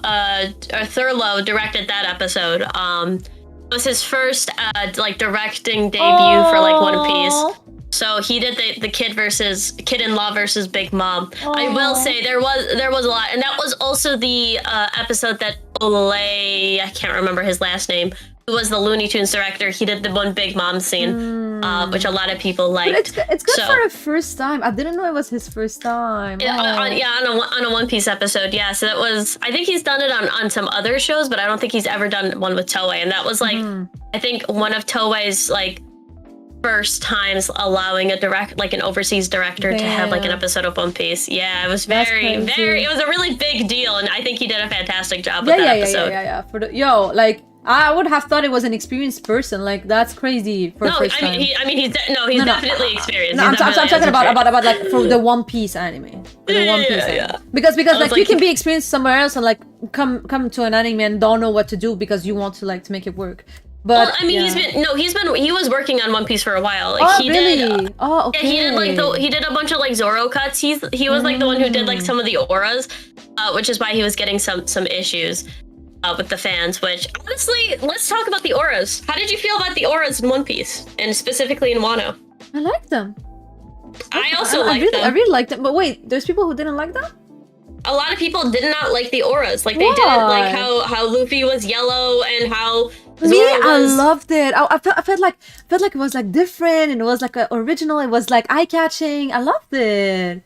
directed that episode. It was his first directing debut for like One Piece. So he did the Kid-in-Law versus Big Mom. I will say there was a lot, and that was also the episode that Olay, I can't remember his last name, who was the Looney Tunes director. He did the one Big Mom scene, which a lot of people liked. But it's good for a first time. I didn't know it was his first time. On a One Piece episode. Yeah, so that was. I think he's done it on some other shows, but I don't think he's ever done one with Toei. And that was like, I think one of Toei's like first times allowing an overseas director to have like an episode of One Piece. Yeah, it was very it was a really big deal, and I think he did a fantastic job with that episode. Yeah. I would have thought it was an experienced person. Like, that's crazy for first time. He's definitely experienced. No, I'm talking about like for the One Piece anime. Because like you can be experienced somewhere else and like come to an anime and don't know what to do because you want to like to make it work. But he was working on One Piece for a while. Like, really? Oh, okay. Yeah, he did a bunch of like Zoro cuts. He was like the one who did like some of the auras, which is why he was getting some issues. with the fans. Which honestly, let's talk about the auras. How did you feel about the auras in One Piece, and specifically in Wano? I like them. I also like them. I really like them. But wait, there's people who didn't like them? A lot of people did not like the auras. Like, they didn't like how Luffy was yellow and how Zoro was... I loved it. I felt like it was like different, and it was like original. It was like eye catching. I loved it.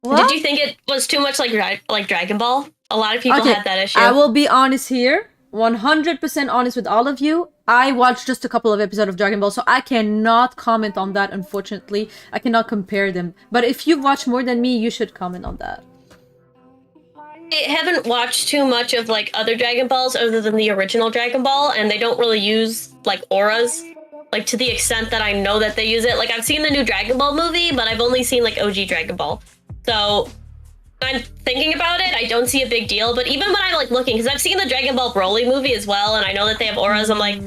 What? Did you think it was too much like Dragon Ball? A lot of people had that issue. I will be honest here, 100% honest with all of you. I watched just a couple of episodes of Dragon Ball, so I cannot comment on that. Unfortunately, I cannot compare them. But if you've watched more than me, you should comment on that. I haven't watched too much of like other Dragon Balls other than the original Dragon Ball, and they don't really use like auras like to the extent that I know that they use it. Like, I've seen the new Dragon Ball movie, but I've only seen like OG Dragon Ball. So I'm thinking about it. I don't see a big deal, but even when I'm like looking, because I've seen the Dragon Ball Broly movie as well, and I know that they have auras. I'm like,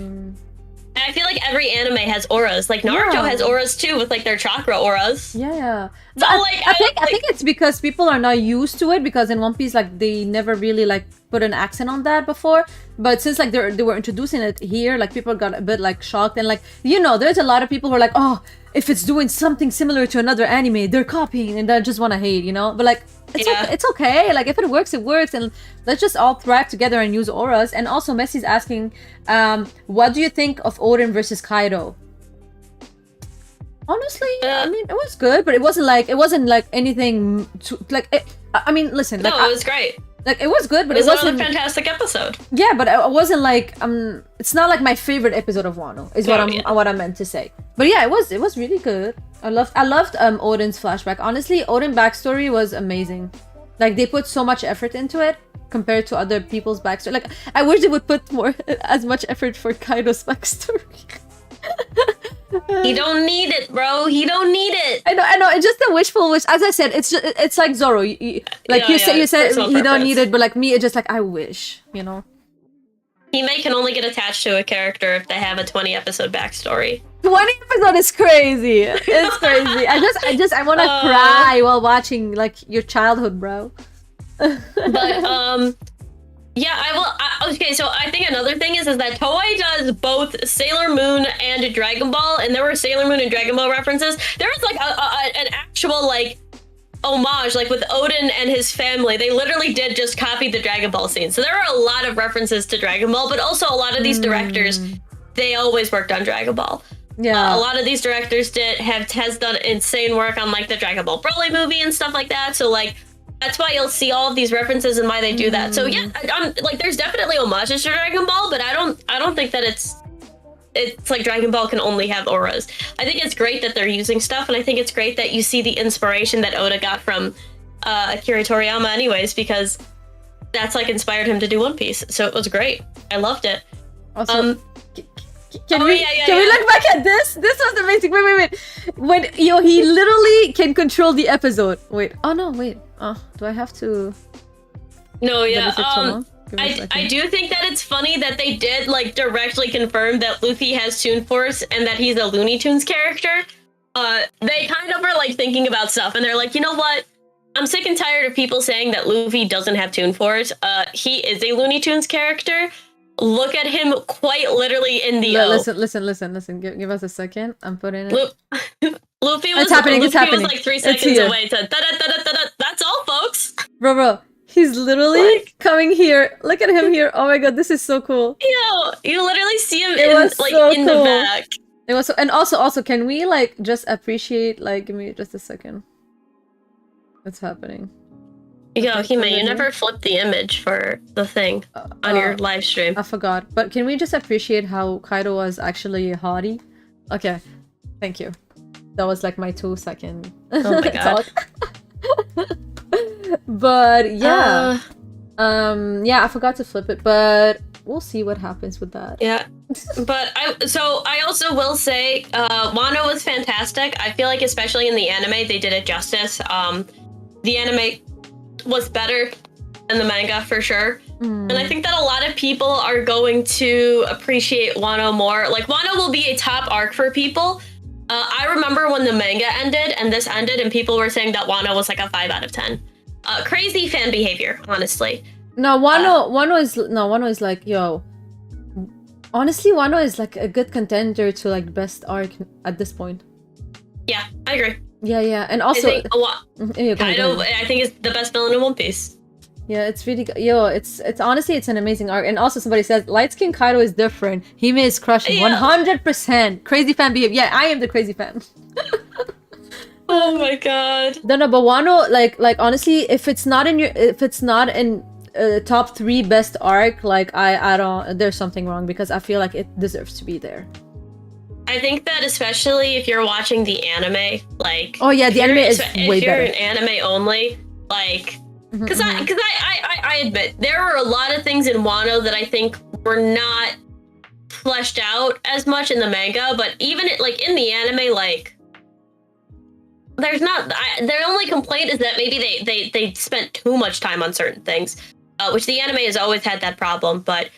I feel like every anime has auras. Like Naruto has auras too, with like their chakra auras. Yeah. So I think it's because people are not used to it, because in One Piece, like, they never really like put an accent on that before. But since like they were introducing it here, like, people got a bit like shocked, and like, you know, there's a lot of people who are like, oh, if it's doing something similar to another anime, they're copying, and they just want to hate, you know. But like, it's okay. Like, if it works, it works, and let's just all thrive together and use auras. And also, Messi's asking, what do you think of Oden versus Kaido? Honestly, I mean, it was good, but it wasn't like anything too, like. I mean, listen. Like, no, it was great. Like, it was good, but it wasn't another fantastic episode. Yeah, but it wasn't like it's not like my favorite episode of Wano. Is what I meant to say. But yeah, it was really good. I loved Oden's flashback. Honestly, Oden backstory was amazing. Like, they put so much effort into it compared to other people's backstory. Like, I wish they would put as much effort for Kaido's backstory. He don't need it, bro. He don't need it. I know. It's just a wishful wish. As I said, it's like Zoro. You said he don't need it, but like me, it's just like, I wish, you know. He can only get attached to a character if they have a 20 episode backstory. 20 episode is crazy. It's crazy. I want to cry while watching like your childhood, bro. But yeah, I will. Okay, so I think another thing is that Toei does both Sailor Moon and Dragon Ball, and there were Sailor Moon and Dragon Ball references. There was like an actual like homage, like with Odin and his family. They literally did just copy the Dragon Ball scene. So there are a lot of references to Dragon Ball, but also a lot of these directors, they always worked on Dragon Ball. Yeah, a lot of these directors has done insane work on like the Dragon Ball Broly movie and stuff like that. So like, that's why you'll see all of these references and why they do that. So yeah, I'm like, there's definitely homages to Dragon Ball, but I don't think that it's like Dragon Ball can only have auras. I think it's great that they're using stuff, and I think it's great that you see the inspiration that Oda got from Akira Toriyama anyways, because that's like inspired him to do One Piece. So it was great. I loved it. Also, can we look back at this? This was amazing. Wait. When he literally can control the episode. Wait. Oh no, wait. Oh, do I have to? No, yeah. I do think that it's funny that they did like directly confirm that Luffy has Toon Force and that he's a Looney Tunes character. They kind of were like thinking about stuff, and they're like, you know what? I'm sick and tired of people saying that Luffy doesn't have Toon Force. He is a Looney Tunes character. Look at him quite literally in the Listen. Give us a second. I'm putting it. Luffy was happening. Was like 3 seconds away to that's all, folks. Bro. He's literally coming here. Look at him here. Oh my god, this is so cool. You literally see him in the back. It was so, and also can we like just appreciate, like, give me just a second. What's happening? Yo, Hime, you never flipped the image for the thing on your live stream. I forgot. But can we just appreciate how Kaido was actually haughty? Okay. Thank you. That was like my 2-second oh my god. talk. But yeah. Yeah, I forgot to flip it, but we'll see what happens with that. Yeah. But I also will say Wano was fantastic. I feel like especially in the anime they did it justice. The anime was better than the manga for sure. And I think that a lot of people are going to appreciate Wano more. Like, Wano will be a top arc for people. I remember when the manga ended and this ended and people were saying that Wano was like a 5 out of 10. Crazy fan behavior, honestly. No, Wano is like, yo. Honestly, Wano is like a good contender to like best arc at this point. Yeah, I agree. Yeah, and also I think Kaido, I think is the best villain in One Piece. Yeah, it's really it's honestly it's an amazing arc. And also somebody says light skin Kaido is different. Hime is crushing 100%. Crazy fan behavior. Yeah, I am the crazy fan. Oh my god. No, but Wano, like honestly, if it's not in top 3 best arc, like I don't, there's something wrong, because I feel like it deserves to be there. I think that especially if you're watching the anime, like, oh yeah, the anime is way better. If you're an anime only, like, because I admit there are a lot of things in Wano that I think were not fleshed out as much in the manga, but even like in the anime, like, there's not. Their only complaint is that maybe they spent too much time on certain things, which the anime has always had that problem. But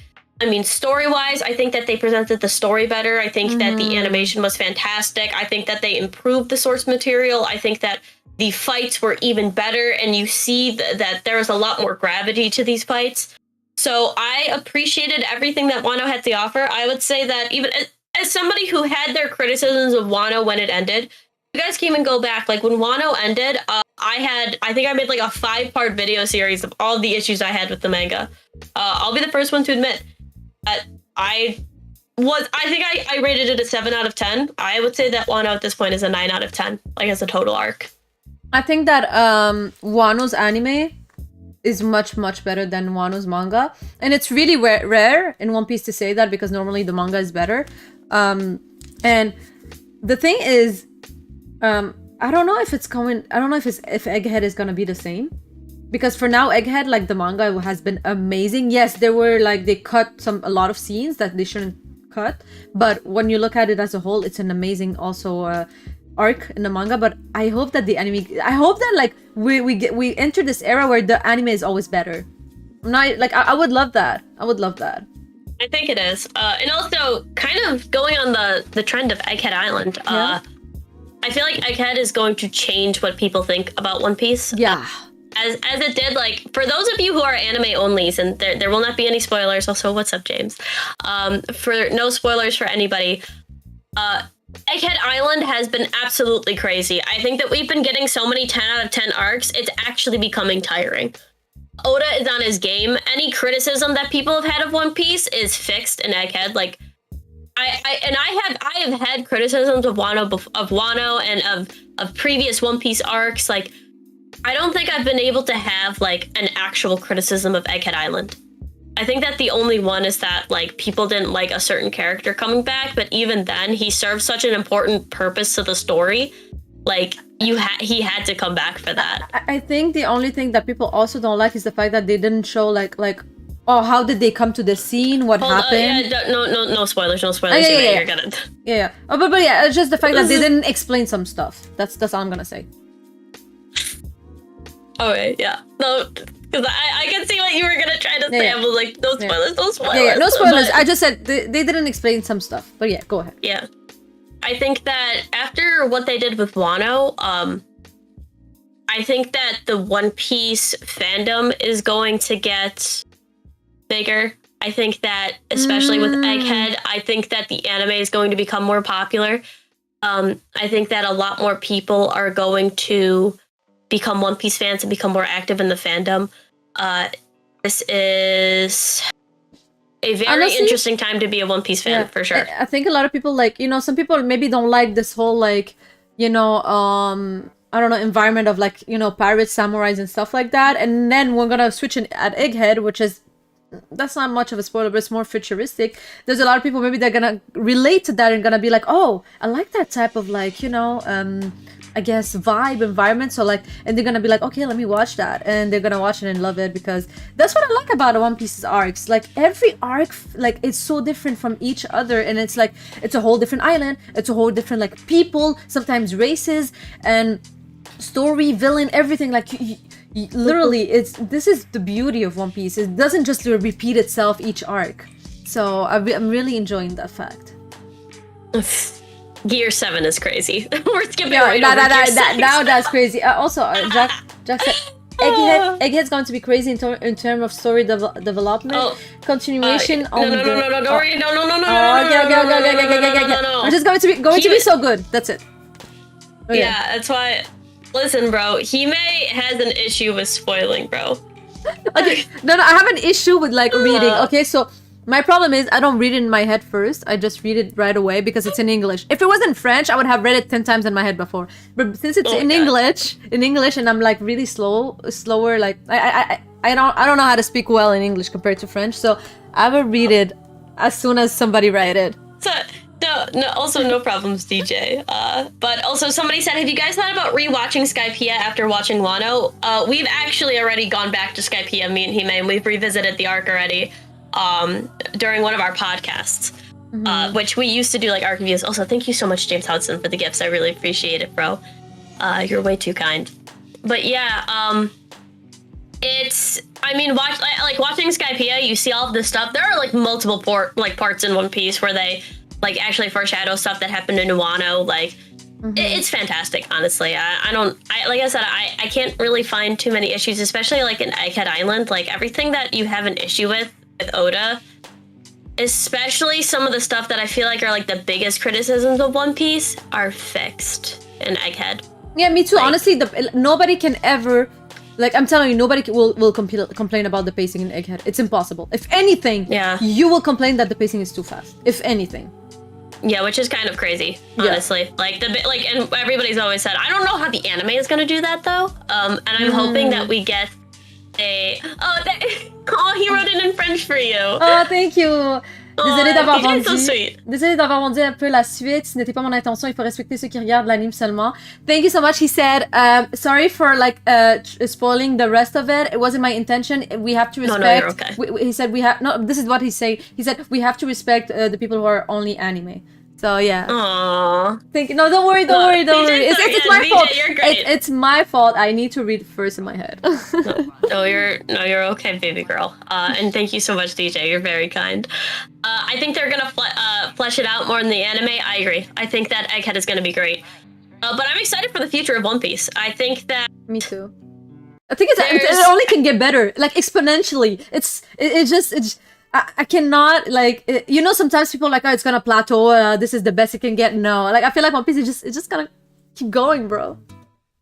I mean, story-wise, I think that they presented the story better. I think that the animation was fantastic. I think that they improved the source material. I think that the fights were even better, and you see that there was a lot more gravity to these fights. So I appreciated everything that Wano had to offer. I would say that even as somebody who had their criticisms of Wano when it ended, you guys can even go back. Like when Wano ended, I think I made like a 5-part video series of all the issues I had with the manga. I'll be the first one to admit that I think I rated it a 7 out of 10. I would say that Wano at this point is a 9 out of 10, like as a total arc. I think that Wano's anime is much better than Wano's manga, and it's really rare in One Piece to say that, because normally the manga is better. And the thing is, I don't know if it's coming. I don't know if Egghead is gonna be the same, because for now Egghead, like, the manga has been amazing. Yes, there were like they cut a lot of scenes that they shouldn't cut, but when you look at it as a whole, it's an amazing also arc in the manga. But I hope that I hope that like we enter this era where the anime is always better. I'm not like I would love that. I would love that. I think it is, and also kind of going on the trend of Egghead Island. Yeah. I feel like Egghead is going to change what people think about One Piece. Yeah. As it did, like, for those of you who are anime onlys, and there will not be any spoilers. Also, what's up, James? For no spoilers for anybody. Egghead Island has been absolutely crazy. I think that we've been getting so many 10 out of 10 arcs, it's actually becoming tiring. Oda is on his game. Any criticism that people have had of One Piece is fixed in Egghead. Like, I have had criticisms of Wano and of previous One Piece arcs. Like, I don't think I've been able to have like an actual criticism of Egghead Island. I think that the only one is that like people didn't like a certain character coming back, but even then he served such an important purpose to the story. Like he had to come back for that. I think the only thing that people also don't like is the fact that they didn't show like oh, how did they come to the scene? What happened? No spoilers. No spoilers. Oh, You're gonna. Yeah. Oh, but yeah, it's just the fact that they didn't explain some stuff. That's all I'm gonna say. Okay, yeah. No, because I can see what you were gonna try to say. Yeah. I was like, no spoilers, no spoilers. Yeah, no spoilers. But I just said they didn't explain some stuff. But yeah, go ahead. Yeah. I think that after what they did with Wano, I think that the One Piece fandom is going to get bigger. I think that, especially with Egghead, I think that the anime is going to become more popular. I think that a lot more people are going to become One Piece fans and become more active in the fandom. This is a very interesting time to be a One Piece fan, for sure. I think a lot of people, like, some people maybe don't like this whole, like, I don't know, environment of, like, pirates, samurais and stuff like that. And then we're gonna switch in at Egghead, which is, that's not much of a spoiler, but it's more futuristic. There's a lot of people, maybe they're gonna relate to that and gonna be like, oh, I like that type of, like, I guess vibe, environment. So like, and they're gonna be like, okay, let me watch that, and they're gonna watch it and love it, because that's what I like about One Piece's arcs. Like, every arc, like, it's so different from each other, and it's like, it's a whole different island, it's a whole different, like, people, sometimes races, and story, villain, everything. Like, literally, this is the beauty of One Piece. It doesn't just repeat itself each arc. So I'm really enjoying that fact. Gear 7 is crazy. We're skipping yeah, right over Gear 6. Now that's crazy. Also, Jack said, Egghead's going to be crazy in terms of story development, continuation. No, don't worry, no. I'm just going to be so good. That's it. Okay. Yeah, that's why. Listen, bro. Hime has an issue with spoiling, bro. Okay, no, I have an issue with like reading. Okay, so my problem is I don't read it in my head first. I just read it right away because it's in English. If it was in French, I would have read it 10 times in my head before. But since it's in English, and I'm like really slower. Like I don't know how to speak well in English compared to French. So I will read it as soon as somebody write it. So, also no problems, DJ. But also somebody said, have you guys thought about rewatching Skypiea after watching Wano? We've actually already gone back to Skypiea, me and Hime, and we've revisited the arc already during one of our podcasts, which we used to do like arc reviews. Also, thank you so much, James Hudson, for the gifts. I really appreciate it, bro. You're way too kind. But yeah, watching Skypiea, you see all of this stuff. There are like multiple parts in One Piece where they like actually foreshadow stuff that happened in Wano. Like it's fantastic, honestly. I can't really find too many issues, especially like in Egghead Island. Like everything that you have an issue with Oda, especially some of the stuff that I feel like are like the biggest criticisms of One Piece, are fixed in Egghead. Yeah, me too. Like, honestly, nobody can ever, like I'm telling you, nobody will complain about the pacing in Egghead. It's impossible. If anything, you will complain that the pacing is too fast. If anything. Yeah, which is kind of crazy, honestly. Yeah. And everybody's always said, I don't know how the anime is gonna do that though. And I'm hoping that we get he wrote it in French for you. Oh, thank you. Désolée d'avoir vendu. So sweet. Désolée d'avoir vendu un peu la suite. Ce n'était pas mon intention. Il faut respecter ceux qui regardent l'anime seulement. Thank you so much. He said, sorry for spoiling the rest of it. It wasn't my intention. We have to respect. No, you're okay. He said this is what he said. He said we have to respect the people who are only anime. So yeah. Aww. Thank you. No, don't worry. It's my fault. You're great. It's my fault. I need to read first in my head. No, you're okay, baby girl. And thank you so much, DJ. You're very kind. I think they're gonna flesh it out more in the anime. I agree. I think that Egghead is gonna be great. But I'm excited for the future of One Piece. I think that. Me too. I think it only can get better, like exponentially. It's just. I cannot, like, sometimes people are like, oh, it's gonna plateau, this is the best it can get. No, like, I feel like One Piece is just gonna keep going, bro.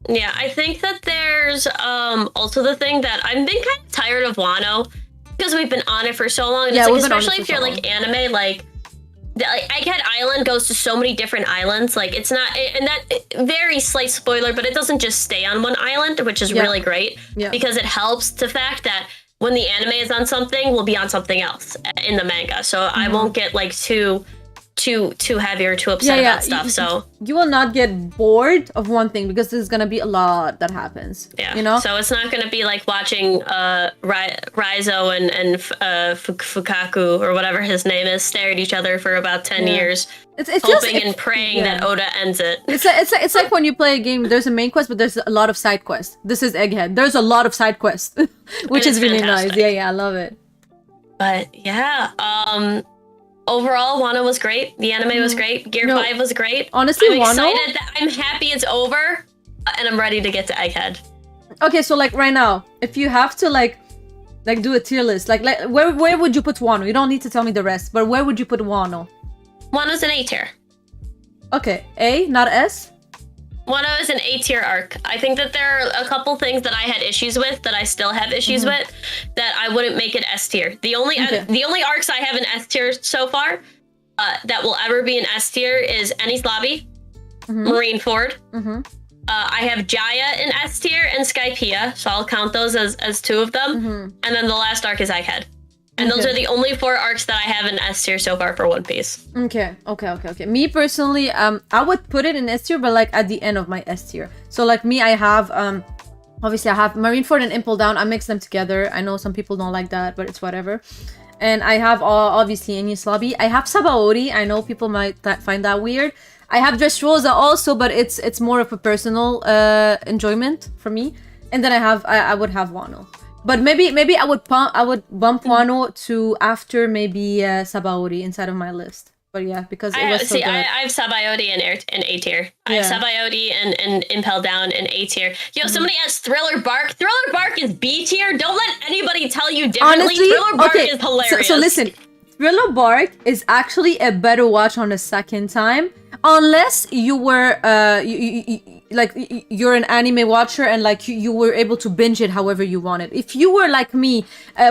Yeah, I think that there's also the thing that I've been kind of tired of Wano because we've been on it for so long. And yeah, it's like, especially if you're like anime, like Egghead Island goes to so many different islands. Like it's not, and that very slight spoiler, but it doesn't just stay on one island, which is really great because it helps the fact that when the anime is on something, we'll be on something else in the manga. So I won't get like too heavy or too upset about stuff. So you will not get bored of one thing because there's gonna be a lot that happens. Yeah. So it's not gonna be like watching Raizo and Fukaku or whatever his name is stare at each other for about 10 years. It's hoping and praying that Oda ends it. It's like when you play a game, there's a main quest, but there's a lot of side quests. This is Egghead. There's a lot of side quests, which is really nice. Yeah, I love it. But yeah, overall, Wano was great. The anime was great. Gear 5 was great. Honestly, I'm excited that I'm happy it's over, and I'm ready to get to Egghead. Okay, so like right now, if you have to like do a tier list, like where would you put Wano? You don't need to tell me the rest, but where would you put Wano? Wano's an A tier. Okay, A, not S? Wano is an A tier arc. I think that there are a couple things that I had issues with that I still have issues with that I wouldn't make it S tier. The only arcs I have in S tier so far that will ever be an S tier is Enies Lobby, Marineford. I have Jaya in S tier and Skypiea, so I'll count those as two of them. And then the last arc is Egghead. And those are the only 4 arcs that I have in S tier so far for One Piece. Okay. Me personally, I would put it in S tier, but like at the end of my S tier. So like me, I have, obviously I have Marineford and Impel Down. I mix them together. I know some people don't like that, but it's whatever. And I have obviously Enies Lobby. I have Sabaody. I know people might find that weird. I have Dressrosa also, but it's more of a personal enjoyment for me. And then I would have Wano. But maybe I would bump Wano to after maybe Sabaody inside of my list. But yeah, because it I was so see. good. I have Sabaody in A tier. I Yeah. have Sabaody and Impel Down in A tier. Yo, somebody has Thriller Bark. Thriller Bark is B tier. Don't let anybody tell you differently. Honestly, Thriller Bark okay. is hilarious. So listen, Thriller Bark is actually a better watch on the second time, unless you were you're an anime watcher and like you were able to binge it however you wanted. If you were like me,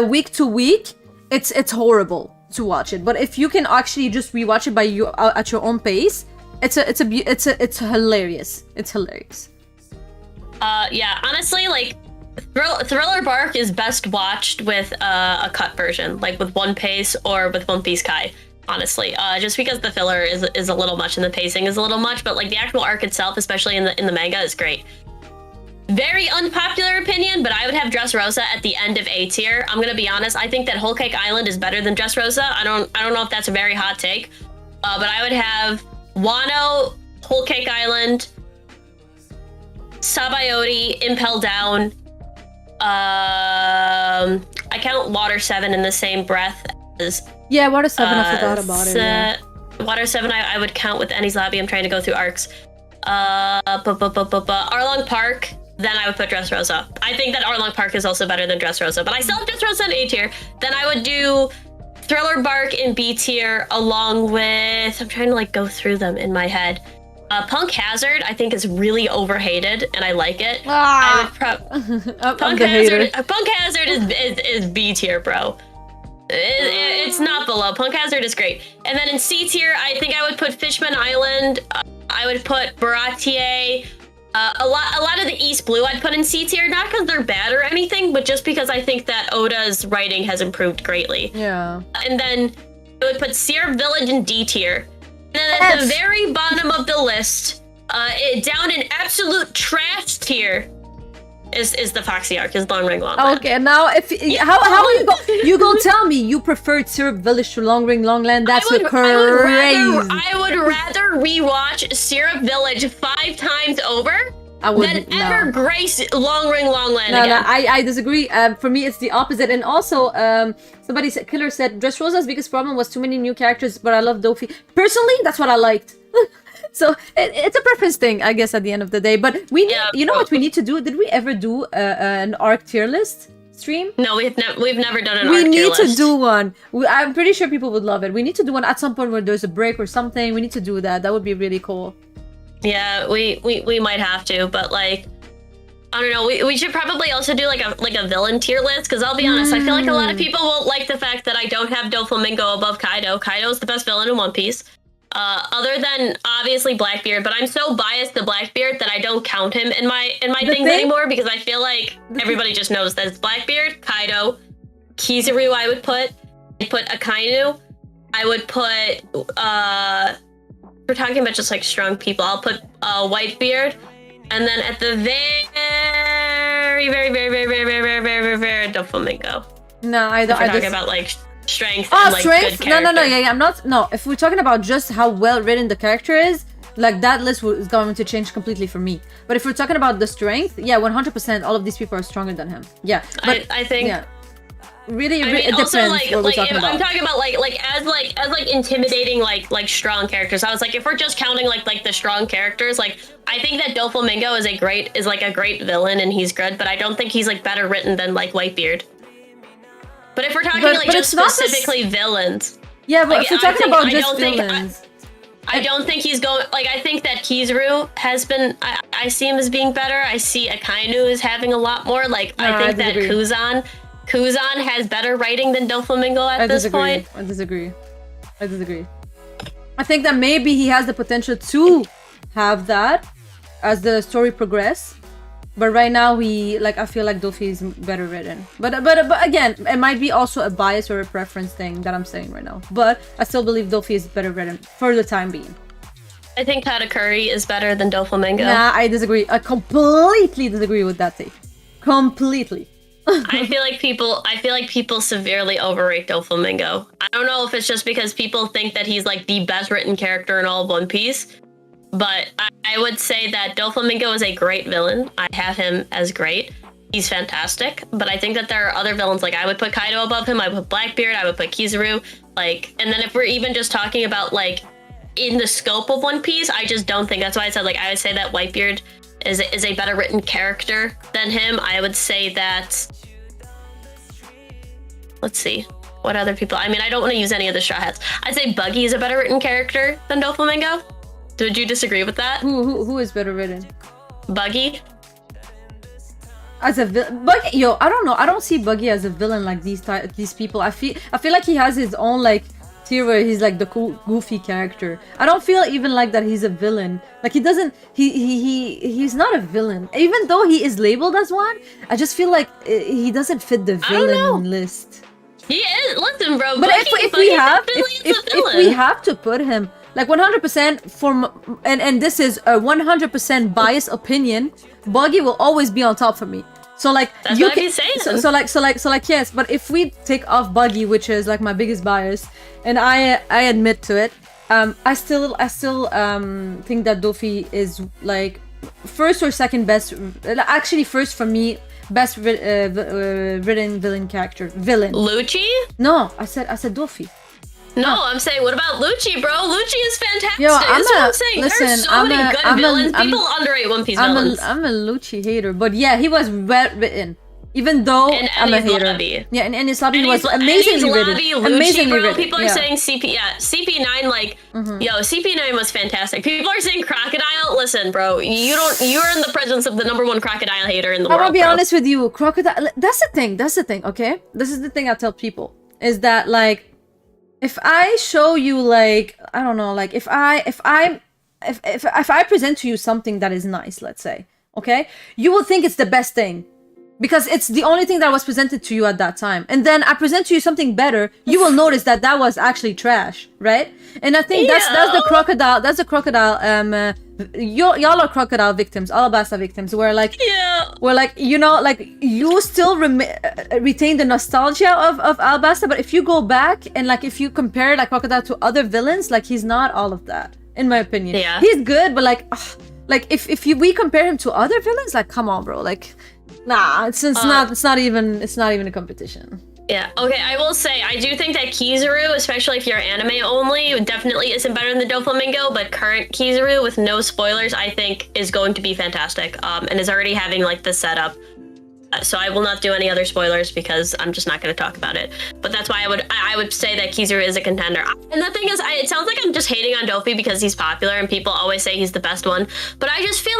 week to week, it's horrible to watch it. But if you can actually just rewatch it by you at your own pace, it's hilarious. It's hilarious. Yeah, honestly, like Thriller Bark is best watched with a cut version, like with One Piece or with One Piece Kai. Honestly, just because the filler is a little much and the pacing is a little much, but like the actual arc itself, especially in the manga, is great. Very unpopular opinion, but I would have Dressrosa at the end of A tier. I'm gonna be honest. I think that Whole Cake Island is better than Dressrosa. I don't know if that's a very hot take, but I would have Wano, Whole Cake Island, Sabaody, Impel Down. I count Water 7 in the same breath as Yeah, Water 7, I forgot about it. Yeah. Water 7 I would count with Enies Lobby. I'm trying to go through arcs. Arlong Park, then I would put Dressrosa. I think that Arlong Park is also better than Dressrosa, but I still have Dressrosa in A tier. Then I would do Thriller Bark in B tier, along with, I'm trying to like go through them in my head. Punk Hazard, I think, is really overhated, and I like it. I would I'm the hater. Punk Hazard is B tier, bro. It's not below. Punk Hazard is great. And then in C tier, I think I would put Fishman Island. I would put Baratier. A lot of the East Blue I'd put in C tier, not because they're bad or anything, but just because I think that Oda's writing has improved greatly. Yeah. And then I would put Syrup Village in D tier. And then at the very bottom of the list, down in absolute trash tier, is the Foxy arc, is Long Ring Long Land. Okay, now if how you go tell me you preferred Syrup Village to Long Ring Long Land? That's crazy. I would rather rewatch Syrup Village 5 times over than ever grace Long Ring Long Land again. No, I disagree. For me, it's the opposite. And also, somebody said, Killer said, Dressrosa's biggest problem was too many new characters, but I love Dofi. Personally, that's what I liked. So it's a preference thing, I guess, at the end of the day. But we need, you know what we need to do? Did we ever do an arc tier list stream? No, we've never done an arc tier list. We need to do one. I'm pretty sure people would love it. We need to do one at some point where there's a break or something. We need to do that. That would be really cool. Yeah, we might have to, but like, I don't know. We should probably also do like a villain tier list, because I'll be honest, I feel like a lot of people won't like the fact that I don't have Doflamingo above Kaido. Kaido is the best villain in One Piece. Other than obviously Blackbeard, but I'm so biased to Blackbeard that I don't count him in my things anymore, because I feel like everybody just knows that it's Blackbeard, Kaido, Kizaru. I would put Akainu. I would put we're talking about just like strong people. I'll put Whitebeard, and then at the very Doflamingo. No, I don't. We're talking about like strength. Oh, and, like, strength? Good No. Yeah. I'm not. No, if we're talking about just how well written the character is, like that list is going to change completely for me. But if we're talking about the strength, yeah, 100%, all of these people are stronger than him. Yeah, but I think. Yeah. Really, I mean, it depends also, like, what we're talking about. I'm talking about as intimidating like strong characters. I was like, if we're just counting like the strong characters, like I think that Doflamingo is a great villain and he's good, but I don't think he's like better written than like Whitebeard. But if we're talking just specifically villains, yeah, but if we're talking about just villains. I don't think he's going. Like, I think that Kizaru has been. I see him as being better. I see Akainu as having a lot more. Like, I think that Kuzan has better writing than Doflamingo at this point. I disagree. I think that maybe he has the potential to have that as the story progress. But right now, I feel like Dofi is better written. But again, it might be also a bias or a preference thing that I'm saying right now. But I still believe Dofi is better written for the time being. I think Katakuri is better than Doflamingo. Nah, I disagree. I completely disagree with that take. Completely. I feel like people severely overrate Doflamingo. I don't know if it's just because people think that he's like the best written character in all of One Piece. But I would say that Doflamingo is a great villain. I have him as great. he's fantastic. But I think that there are other villains. Like, I would put Kaido above him. I would put Blackbeard. I would put Kizaru. Like, and then if we're even just talking about like in the scope of One Piece, I just don't think. That's why I said like I would say that Whitebeard is a better written character than him. I would say that. Let's see. What other people? I mean, I don't want to use any of the Straw Hats. I'd say Buggy is a better written character than Doflamingo. Would you disagree with that? Who is better written? Buggy. As a villain, Buggy, yo, I don't know. I don't see Buggy as a villain like these people. I feel like he has his own like tier where he's like the cool, goofy character. I don't feel even like that he's a villain. Like he doesn't. He's not a villain. Even though he is labeled as one, I just feel like he doesn't fit the villain list. He is. Listen, bro. But Buggy, if we have to put him like 100% for, and this is a 100% biased opinion, Buggy will always be on top for me. So like that's what I'm saying. So like yes, but if we take off Buggy, which is like my biggest bias, and I admit to it, I still think that Dofi is like first or second best. Actually, first for me. Best written villain character. Lucci? No, I said Dofi. No, I'm saying, what about Lucci, bro? Lucci is fantastic. Yo, That's what I'm saying. There's so many good villains. People underrate One Piece villains. I'm a Lucci hater, but yeah, he was well written. Even though I'm a hater. Lobby. Yeah, and his lobby was amazingly written. Amazingly bro. written. People are saying CP9 like yo, CP9 was fantastic. People are saying Crocodile. Listen, bro, you're in the presence of the #1 Crocodile hater in the world. I'm gonna be honest with you, Crocodile. That's the thing. Okay, this is the thing I tell people is that like, if I show you like I don't know, like if I present to you something that is nice, let's say, okay, you will think it's the best thing. Because it's the only thing that was presented to you at that time. And then I present to you something better, you will notice that was actually trash, right? And I think that's the crocodile, y'all are crocodile victims, Alabasta victims, where like, you know, like you still retain the nostalgia of Alabasta, but if you go back and like, if you compare like Crocodile to other villains, like he's not all of that, in my opinion. Yeah. He's good, but like we compare him to other villains, like come on, bro, like, nah, it's not even a competition. Yeah. Okay. I will say I do think that Kizaru, especially if you're anime only, definitely isn't better than the Doflamingo. But current Kizaru, with no spoilers, I think is going to be fantastic. And is already having like the setup. So I will not do any other spoilers because I'm just not going to talk about it. But that's why I would say that Kizaru is a contender. And the thing is, it sounds like I'm just hating on Dofi because he's popular and people always say he's the best one. But I feel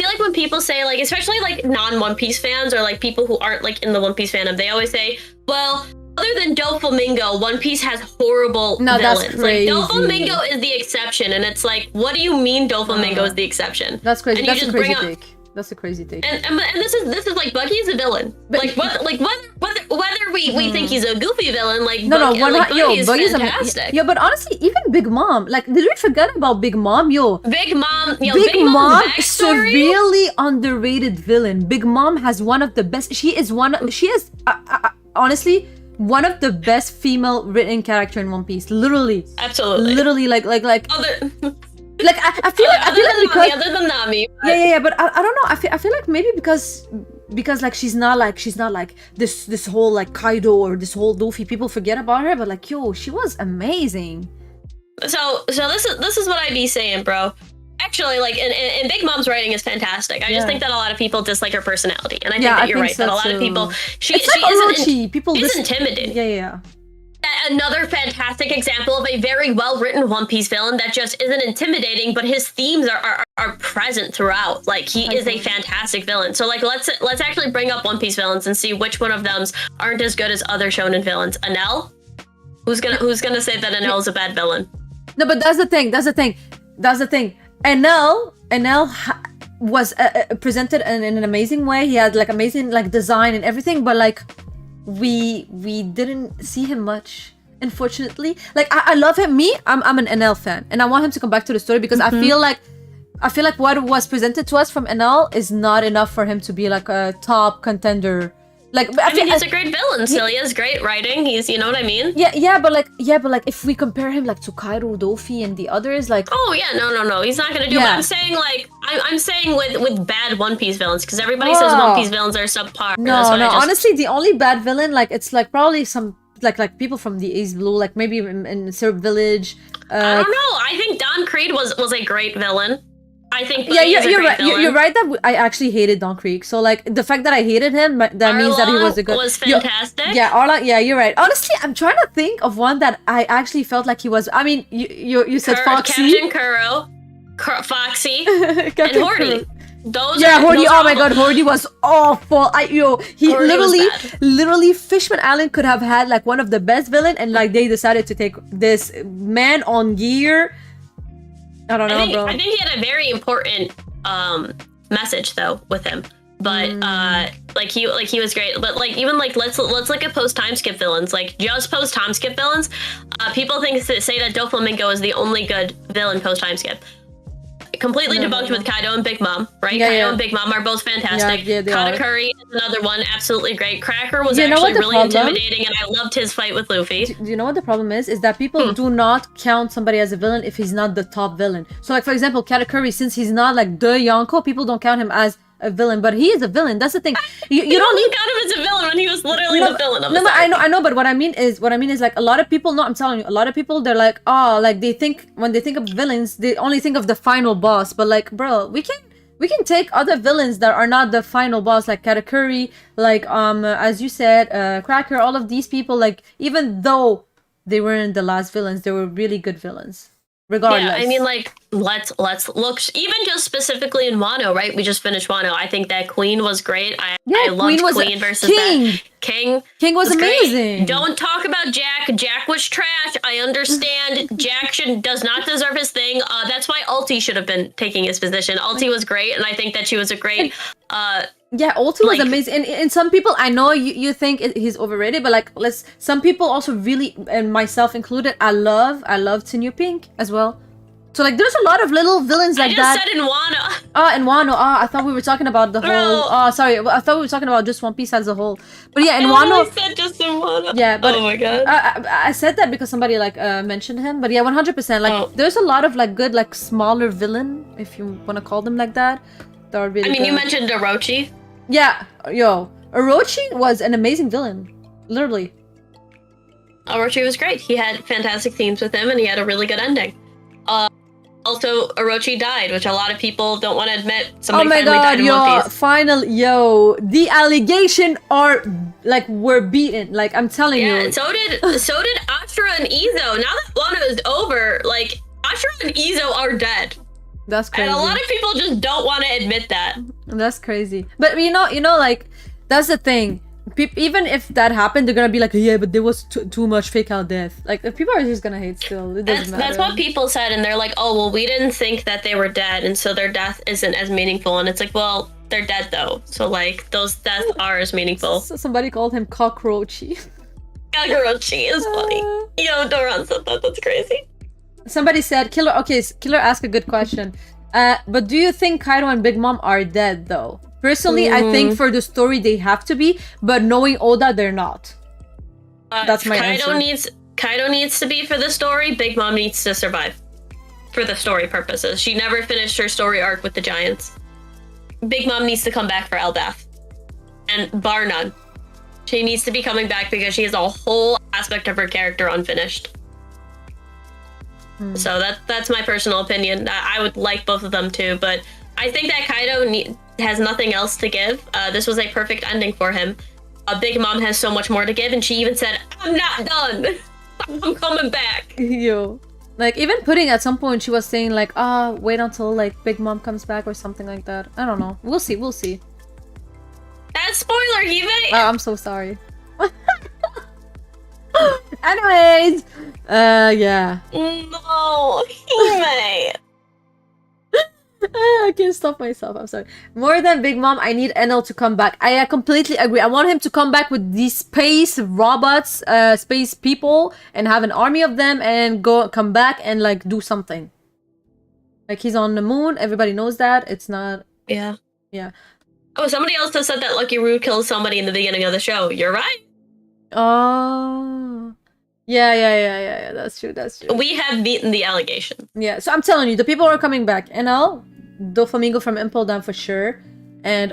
like when people say like, especially like non-One Piece fans or like people who aren't like in the One Piece fandom, they always say, well, other than Doflamingo, One Piece has horrible villains. That's crazy. Like Doflamingo is the exception, and it's like, what do you mean Doflamingo is the exception? That's crazy. And that's a crazy take. That's a crazy take. And this is like Buggy is a villain. But whether we think he's a goofy villain, like Buggy's fantastic. Yo, but honestly, even Big Mom, like, did we forget about Big Mom? Big Mom is severely underrated villain. Big Mom has one of the best. She is honestly one of the best female written character in One Piece. Literally, absolutely, literally, like. Other. Like I feel like because other than Nami. Yeah, but I don't know. I feel like maybe because like she's not like this whole like Kaido or this whole Luffy. People forget about her, but like yo, she was amazing. So this is what I be saying, bro. Actually, like, and Big Mom's writing is fantastic. I just think that a lot of people dislike her personality, and I think that you're right. That a lot of people she's intimidating. Yeah. Another fantastic example of a very well-written One Piece villain that just isn't intimidating, but his themes are present throughout. Like he is a fantastic villain. So like let's actually bring up One Piece villains and see which one of them aren't as good as other shonen villains. Enel? Who's gonna say that Enel is a bad villain? No, but that's the thing. Enel was presented in an amazing way. He had like amazing like design and everything, but like we didn't see him much, unfortunately. Like I love him. I'm an Enel fan, and I want him to come back to the story because I feel like what was presented to us from Enel is not enough for him to be like a top contender. Like, I mean, he's a great villain. Still, he has great writing. He's, you know what I mean? Yeah, but like, if we compare him like to Kaido, Dofi, and the others, like, oh yeah, no, he's not gonna do. Yeah. But I'm saying like, I'm saying with bad One Piece villains, because everybody says One Piece villains are subpar. no, honestly, the only bad villain, like, it's like probably some like people from the Ace Blue, like maybe in Syrup Village. I don't know. I think Don Creed was a great villain. I think Yeah, he's a you're great right. villain. You're right that I actually hated Don Creek. So like the fact that I hated him, that means that he was a good. Was fantastic. Yeah, Arlong. Yeah, you're right. Honestly, I'm trying to think of one that I actually felt like he was. I mean, you said Foxy, Captain Kuro, Foxy, and Captain Horty. Kuro. Those Yeah, are, Horty. those Oh are my all- god, Horty was awful. He Horty was literally, Fishman Island could have had like one of the best villain, and like they decided to take this man on gear. I don't know, bro. I think he had a very important message though with him. But like he was great. But like even like let's look at post time skip villains. Like just post time skip villains. People say that Doflamingo is the only good villain post time skip. Completely debunked with Kaido and Big Mom, right? Yeah, Kaido yeah. and Big Mom are both fantastic. Yeah, they are. Katakuri is another one, absolutely great. Cracker was You know actually what the really problem? intimidating, and I loved his fight with Luffy. Do you know what the problem is? Is that people do not count somebody as a villain if he's not the top villain. So like for example, Katakuri, since he's not like the Yonko, people don't count him as a villain, but he is a villain. That's the thing. You don't need count him as a villain when he was literally the villain of no, the I know, but what I mean is like a lot of people. No, I'm telling you, a lot of people they're like, oh, like they think when they think of villains, they only think of the final boss. But like, bro, we can take other villains that are not the final boss, like Katakuri, like as you said, Cracker. All of these people, like even though they weren't the last villains, they were really good villains. Regardless. Yeah, I mean, like, let's look, even just specifically in Wano, right? We just finished Wano. I think that Queen was great. I loved Queen versus that. King was amazing. Great. Don't talk about Jack. Jack was trash. I understand. Jack does not deserve his thing. That's why Ulti should have been taking his position. Ulti was great, and I think that she was a great... yeah, Ulti was amazing, and some people, I know you think he's overrated, but like some people also really, and myself included, I love Tenyu Pink as well. So like, there's a lot of little villains like that. I just said in Wano. In Wano. I thought we were talking about the whole. Oh, sorry, I thought we were talking about just One Piece as a whole. But yeah, in Wano. I said just in Wano. Yeah, but oh my god. I said that because somebody like mentioned him. But yeah, 100%. Like, there's a lot of like good like smaller villain, if you want to call them like that. That are really. I mean, good. you mentioned Orochi. Yeah, Orochi was an amazing villain, literally. Orochi was great. He had fantastic themes with him, and he had a really good ending. Also, Orochi died, which a lot of people don't want to admit. Somebody finally died in One Piece. The allegation were beaten. Like, I'm telling you. Yeah, so did Ashura and Izo. Now that Wano is over, like Ashura and Izo are dead. That's crazy. And a lot of people just don't want to admit that. That's crazy. But you know, like, that's the thing. Even if that happened, they're gonna be like, yeah, but there was too much fake out death. Like, people are just gonna hate still. It doesn't matter. That's what people said, and they're like, oh, well, we didn't think that they were dead, and so their death isn't as meaningful. And it's like, well, they're dead though. So like, those deaths are as meaningful. So somebody called him Cockroachy. Cockroachy is funny. Yo, Doran said that. That's crazy. Somebody said, Killer asked a good question. But do you think Kaido and Big Mom are dead though? Personally, I think for the story they have to be, but knowing Oda, they're not. That's my answer. Kaido needs to be for the story. Big Mom needs to survive for the story purposes. She never finished her story arc with the Giants. Big Mom needs to come back for Elbaf, and bar none, she needs to be coming back because she has a whole aspect of her character unfinished. So that's my personal opinion. I would like both of them too, but I think that Kaido has nothing else to give. This was a perfect ending for him. Big Mom has so much more to give, and she even said, "I'm not done. I'm coming back." Yo, like even Pudding at some point she was saying like, wait until like Big Mom comes back or something like that. I don't know. We'll see. That's spoiler, Hive. I'm so sorry. Anyways, yeah. No, Hive. I can't stop myself. I'm sorry. More than Big Mom, I need Enel to come back. I completely agree. I want him to come back with these space robots, space people, and have an army of them, and come back and like do something. Like, he's on the moon. Everybody knows that. It's not. Yeah. Oh, somebody else has said that Lucky Roo kills somebody in the beginning of the show. You're right. Oh. Yeah. That's true. That's true. We have beaten the allegation. Yeah. So I'm telling you, the people are coming back. NL, Doflamingo from Impel Down for sure, and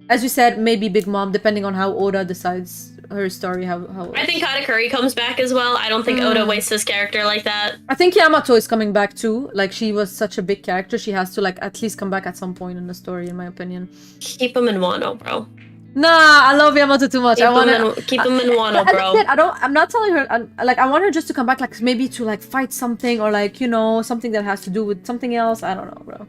as you said, maybe Big Mom, depending on how Oda decides her story. How I think Katakuri comes back as well. I don't think Oda wastes his character like that. I think Yamato is coming back too. Like, she was such a big character. She has to, like, at least come back at some point in the story, in my opinion. Keep him in Wano, bro. Nah, I love Yamato too much. Keep him in Wano, bro. I'm not telling her. I want her just to come back, like, maybe to, like, fight something, or, like, you know, something that has to do with something else. I don't know, bro.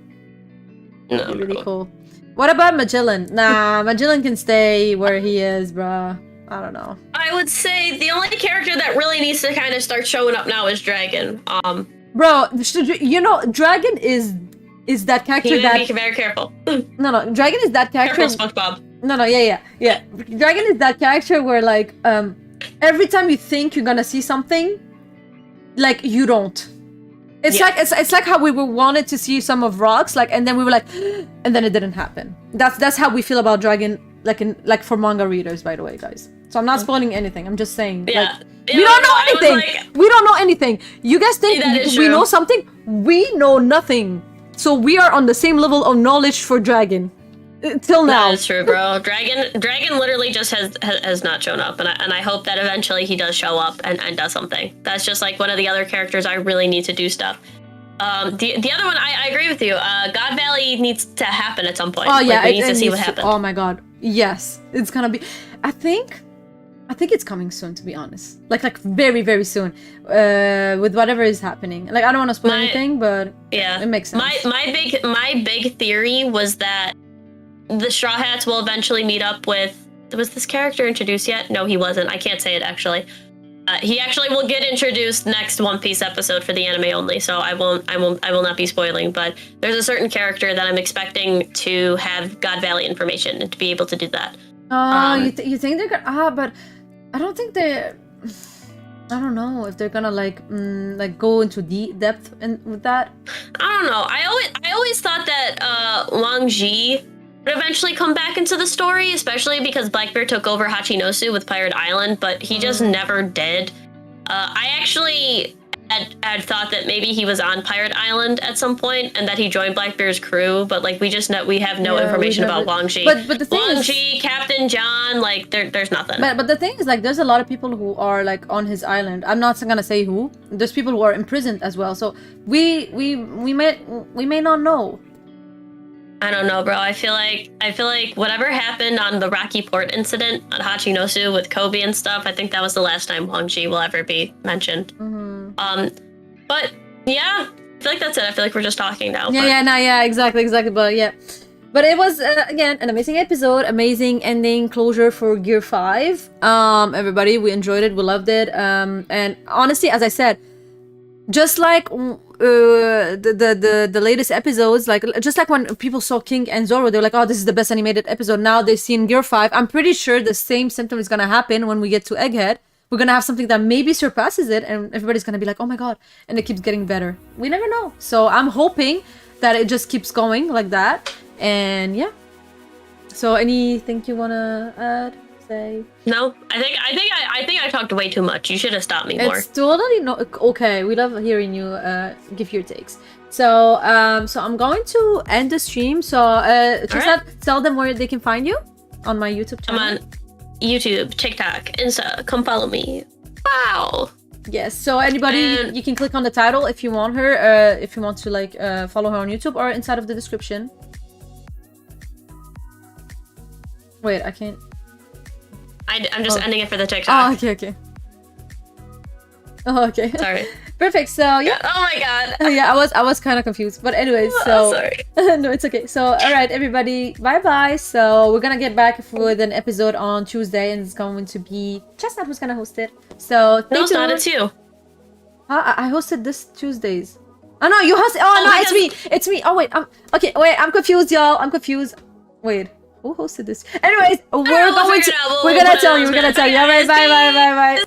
No, really cool. What about Magellan? Nah, Magellan can stay where he is, bruh. I don't know. I would say the only character that really needs to kind of start showing up now is Dragon. Bro, you know, Dragon is that character that... be very careful. No, Dragon is that character... Careful, SpongeBob. No, yeah. Dragon is that character where, like, every time you think you're gonna see something, like, you don't. It's like it's like how we wanted to see some of Rocks, like, and then we were like, and then it didn't happen. That's how we feel about Dragon, like for manga readers, by the way, guys. So I'm not spoiling anything. I'm just saying, like, we don't know anything. Like, we don't know anything. You guys think we know something? We know nothing. So we are on the same level of knowledge for Dragon. Till now. That's true, bro. Dragon literally just has not shown up, and I hope that eventually he does show up and does something. That's just like one of the other characters I really need to do stuff. The other one, I agree with you. God Valley needs to happen at some point. Oh yeah, we need to see what happens. Oh my god, yes, it's gonna be. I think it's coming soon, to be honest. Like very, very soon. With whatever is happening. Like, I don't want to spoil anything, but yeah, it makes sense. My big theory was that the Straw Hats will eventually meet up with... Was this character introduced yet? No, he wasn't. I can't say it, actually. He actually will get introduced next One Piece episode for the anime only, so I will not be spoiling, but there's a certain character that I'm expecting to have God Valley information and to be able to do that. Oh, you think they're gonna... but I don't think they're... I don't know if they're gonna, like go into depth with that. I don't know. I always thought that Wang Ji would eventually come back into the story, especially because Blackbeard took over Hachinosu with Pirate Island, but he just never did. I actually had thought that maybe he was on Pirate Island at some point and that he joined Blackbeard's crew, but like we have no information about Wang Ji. But the thing Wang Ji, Captain John, like there's nothing. But the thing is, like, there's a lot of people who are like on his island. I'm not gonna say who. There's people who are imprisoned as well. So we may not know. I don't know, bro. I feel like whatever happened on the Rocky Port incident on Hachinosu with Kobe and stuff, I think that was the last time Wang Ji will ever be mentioned. But yeah, I feel like that's it. I feel like we're just talking now. Yeah, exactly. But yeah. But it was, again, an amazing episode, amazing ending closure for Gear 5. Everybody, we enjoyed it, we loved it. And honestly, as I said, just like the latest episodes, like just like when people saw King and Zoro, they're like, oh, this is the best animated episode. Now they've seen Gear 5. I'm pretty sure the same symptom is gonna happen when we get to Egghead. We're gonna have something that maybe surpasses it, and everybody's gonna be like, oh my god, and it keeps getting better. We never know. So I'm hoping that it just keeps going like that. And yeah. So anything you wanna add? Say? No, I think I talked way too much. You should have stopped me more. It's totally okay. We love hearing you give your takes. So I'm going to end the stream. So tell them where they can find you on my YouTube channel. I'm on YouTube, TikTok, Insta. Come follow me. Wow. Yes. So anybody, you can click on the title if you want her. If you want to like follow her on YouTube, or inside of the description. Wait, I can't. I'm just ending it for the TikTok. Oh, okay. Oh, okay. Sorry. Perfect. So yeah. Oh my god. Yeah, I was kind of confused, but anyways. So sorry. No, it's okay. So all right, everybody, bye. So we're gonna get back with an episode on Tuesday, and it's going to be Chestnut who's gonna host it. So no, it's not. It's you. I hosted this Tuesdays. Oh no, you hosted. Oh no, it's me. It's me. Oh wait. I'm confused, y'all. I'm confused. Wait. Who hosted this? Anyways, we're gonna tell you. All right, bye.